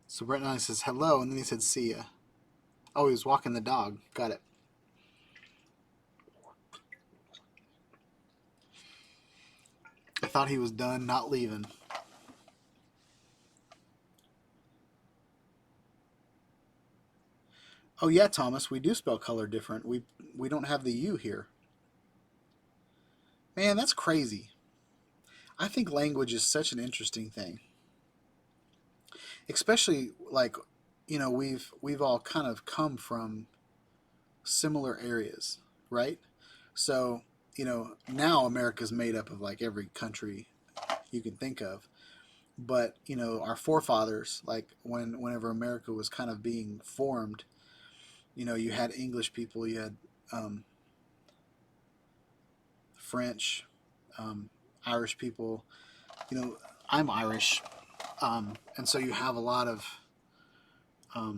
A: So Brent Nunley says hello, and then he said see ya. Oh, he was walking the dog. Got it. I thought he was done, not leaving. Oh yeah, Thomas, we do spell color different. We don't have the U here. Man, that's crazy. I think language is such an interesting thing. Especially like, we've all kind of come from similar areas, right? So, now America's made up of like every country you can think of. But, our forefathers, like whenever America was kind of being formed, you had English people, you had French, Irish people. I'm Irish, and so you have a lot of, a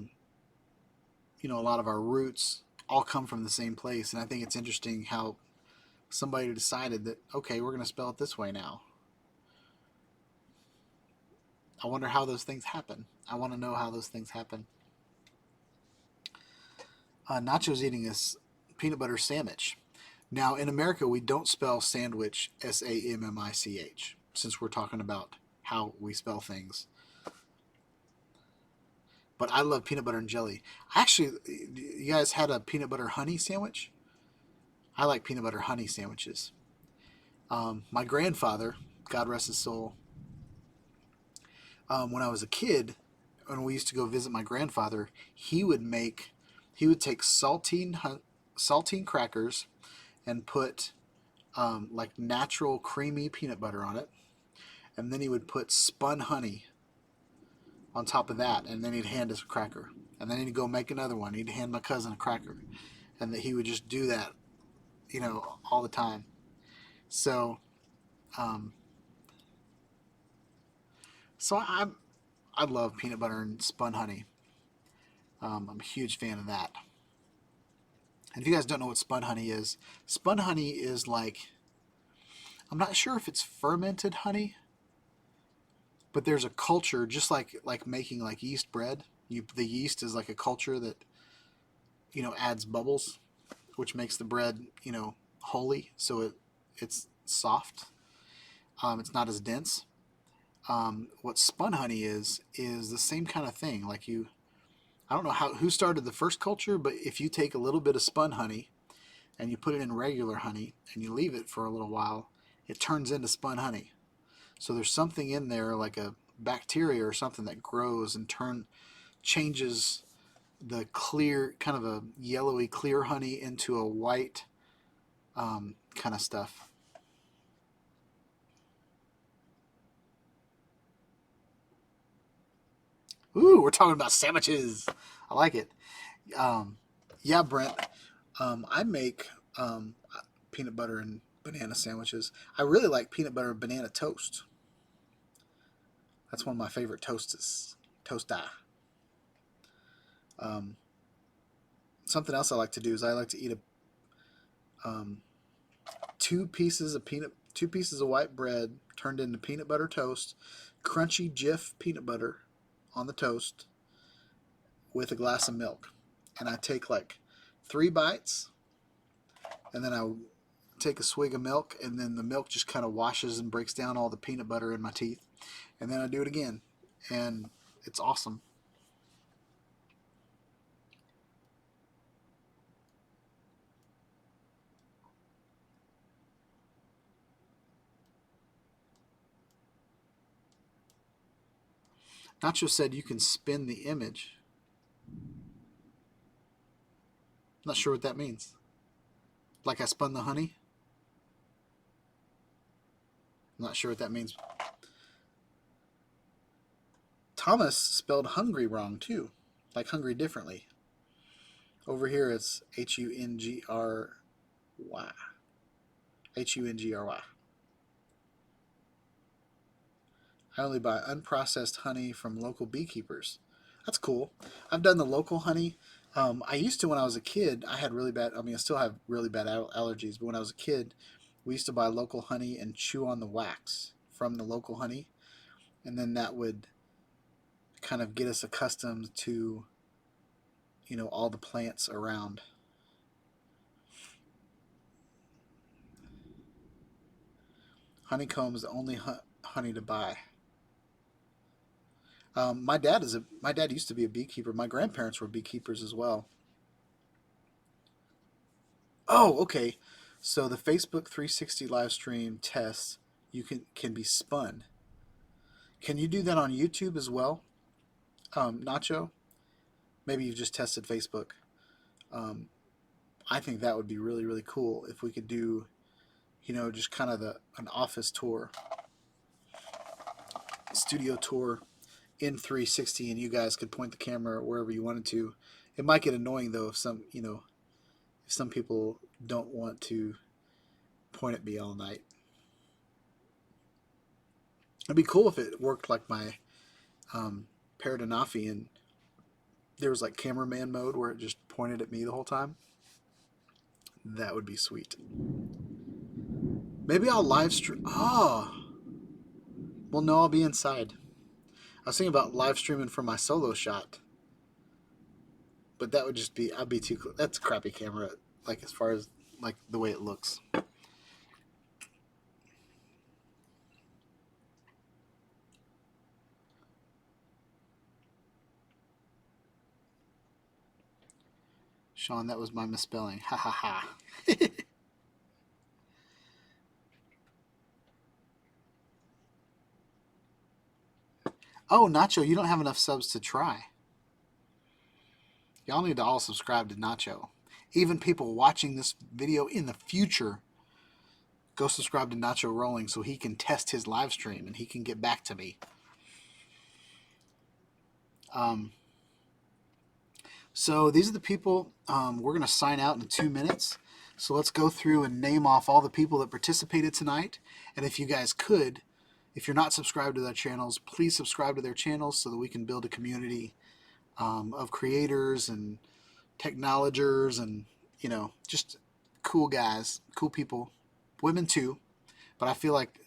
A: lot of our roots all come from the same place. And I think it's interesting how somebody decided that, okay, we're going to spell it this way now. I wonder how those things happen. I want to know how those things happen. Nacho's eating a peanut butter sandwich. Now, in America, we don't spell sandwich Sammich, since we're talking about how we spell things. But I love peanut butter and jelly. Actually, you guys had a peanut butter honey sandwich? I like peanut butter honey sandwiches. My grandfather, God rest his soul, when I was a kid, when we used to go visit my grandfather, he would take saltine crackers and put like natural creamy peanut butter on it, and then he would put spun honey on top of that, and then he'd hand us a cracker, and then he'd go make another one. He'd hand my cousin a cracker, and that he would just do that, all the time. So, I love peanut butter and spun honey. I'm a huge fan of that. And if you guys don't know what spun honey is like, I'm not sure if it's fermented honey, but there's a culture just like making like yeast bread. The yeast is like a culture that adds bubbles, which makes the bread holy, so it's soft. It's not as dense. What spun honey is the same kind of thing. Like I don't know who started the first culture, but if you take a little bit of spun honey and you put it in regular honey and you leave it for a little while, it turns into spun honey. So there's something in there, like a bacteria or something, that grows and changes the clear, kind of a yellowy clear honey into a white kind of stuff. Ooh, we're talking about sandwiches. I like it. Yeah, Brent. I make peanut butter and banana sandwiches. I really like peanut butter and banana toast. That's one of my favorite toasts. Toasta. Um, Something else I like to do is I like to eat um, two pieces of white bread turned into peanut butter toast, crunchy Jif peanut butter on the toast with a glass of milk, and I take like 3 bites, and then I take a swig of milk, and then the milk just kind of washes and breaks down all the peanut butter in my teeth, and then I do it again, and it's awesome. Nacho said you can spin the image. Not sure what that means. Like I spun the honey? Not sure what that means. Thomas spelled hungry wrong too. Like hungry differently. Over here it's Hungry. Hungry. I only buy unprocessed honey from local beekeepers. That's cool. I've done the local honey. I used to when I was a kid. I had really bad. I mean, I still have really bad allergies. But when I was a kid, we used to buy local honey and chew on the wax from the local honey, and then that would kind of get us accustomed to, all the plants around. Honeycomb is the only honey to buy. My dad used to be a beekeeper. My grandparents were beekeepers as well. Oh, okay. So the Facebook 360 live stream test you can be spun. Can you do that on YouTube as well, Nacho? Maybe you've just tested Facebook. Um, I think that would be really really cool if we could do, just kind of an office tour, studio tour in 360, and you guys could point the camera wherever you wanted to. It might get annoying though if some people don't want to point at me all night. It'd be cool if it worked like my Paradenofi, and there was like cameraman mode where it just pointed at me the whole time. That would be sweet. Maybe I'll live stream. Oh, well, no, I'll be inside. I was thinking about live streaming from my solo shot, but that would just be, I'd be too. That's a crappy camera, like as far as like the way it looks. Shawn, that was my misspelling. Ha ha ha. Oh, Nacho, you don't have enough subs to try. Y'all need to all subscribe to Nacho. Even people watching this video in the future, go subscribe to Nacho Rolling so he can test his live stream and he can get back to me. So these are the people. We're going to sign out in 2 minutes. So let's go through and name off all the people that participated tonight. And if you guys could, if you're not subscribed to their channels, please subscribe to their channels so that we can build a community of creators and technologers and, just cool guys, cool people, women too. But I feel like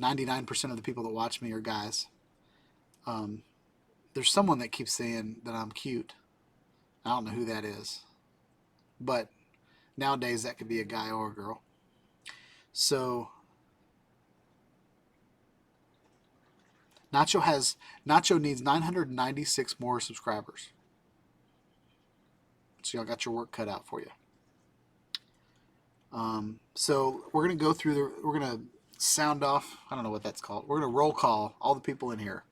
A: 99% of the people that watch me are guys. There's someone that keeps saying that I'm cute. I don't know who that is. But nowadays that could be a guy or a girl. So Nacho needs 996 more subscribers. So y'all got your work cut out for you. So we're gonna go through we're gonna sound off. I don't know what that's called. We're gonna roll call all the people in here.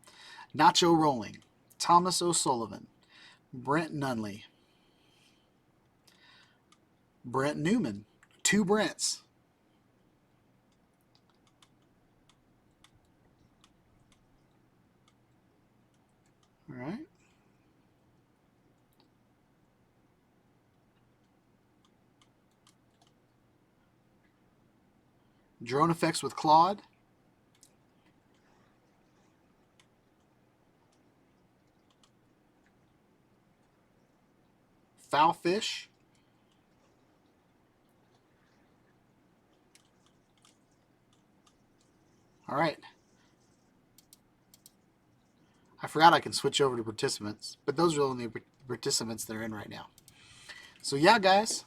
A: Nacho Rolling, Thomas O'Sullivan, Brent Nunley, Brent Newman, 2 Brents. All right. Drone Effects with Claude. Foulfish. All right. I forgot I can switch over to participants, but those are the only participants that are in right now. So yeah, guys,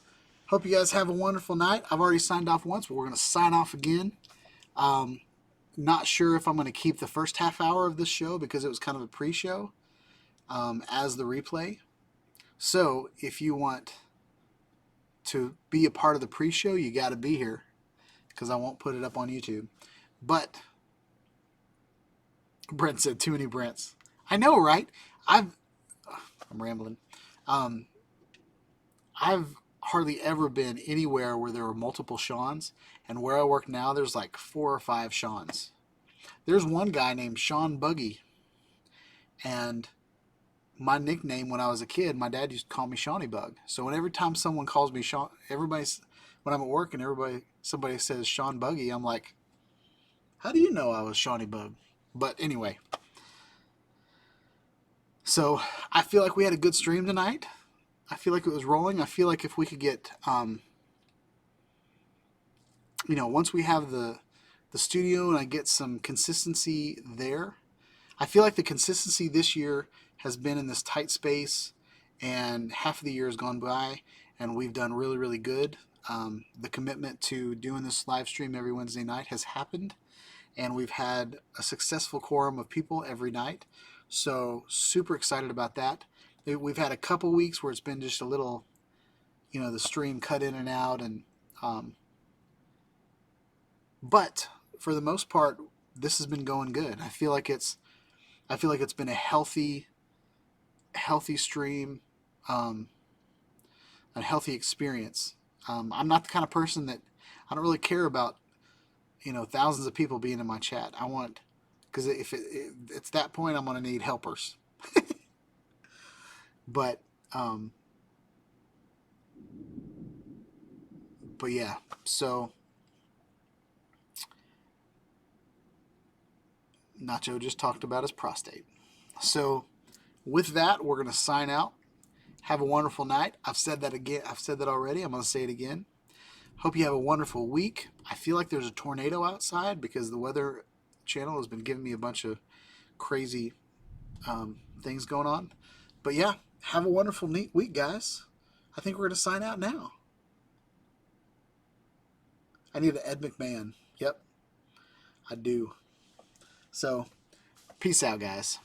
A: hope you guys have a wonderful night. I've already signed off once, but we're going to sign off again. Not sure if I'm going to keep the first half hour of this show because it was kind of a pre-show as the replay. So if you want to be a part of the pre-show, you got to be here because I won't put it up on YouTube. But Brent said too many Brents. I know, right? I'm rambling. I've hardly ever been anywhere where there were multiple Shawns, and where I work now, there's like 4 or 5 Shawns. There's one guy named Shawn Buggy, and my nickname when I was a kid, my dad used to call me Shawnee Bug. So every time someone calls me Shawn, when I'm at work and somebody says Shawn Buggy, I'm like, how do you know I was Shawnee Bug? But anyway, so I feel like we had a good stream tonight. I feel like it was rolling. I feel like if we could get, once we have the studio and I get some consistency there, I feel like the consistency this year has been in this tight space, and half of the year has gone by, and we've done really, really good. The commitment to doing this live stream every Wednesday night has happened, and we've had a successful quorum of people every night. So super excited about that. We've had a couple weeks where it's been just a little, the stream cut in and out, and but for the most part, this has been going good. I feel like it's been a healthy stream, a healthy experience. I'm not the kind of person that I don't really care about, thousands of people being in my chat. I want, because if it's that point, I'm going to need helpers. But yeah, so Nacho just talked about his prostate. So with that, we're going to sign out. Have a wonderful night. I've said that again. I've said that already. I'm going to say it again. Hope you have a wonderful week. I feel like there's a tornado outside because the Weather Channel has been giving me a bunch of crazy things going on. But yeah, have a wonderful, neat week, guys. I think we're going to sign out now. I need an Ed McMahon. Yep, I do. So, peace out, guys.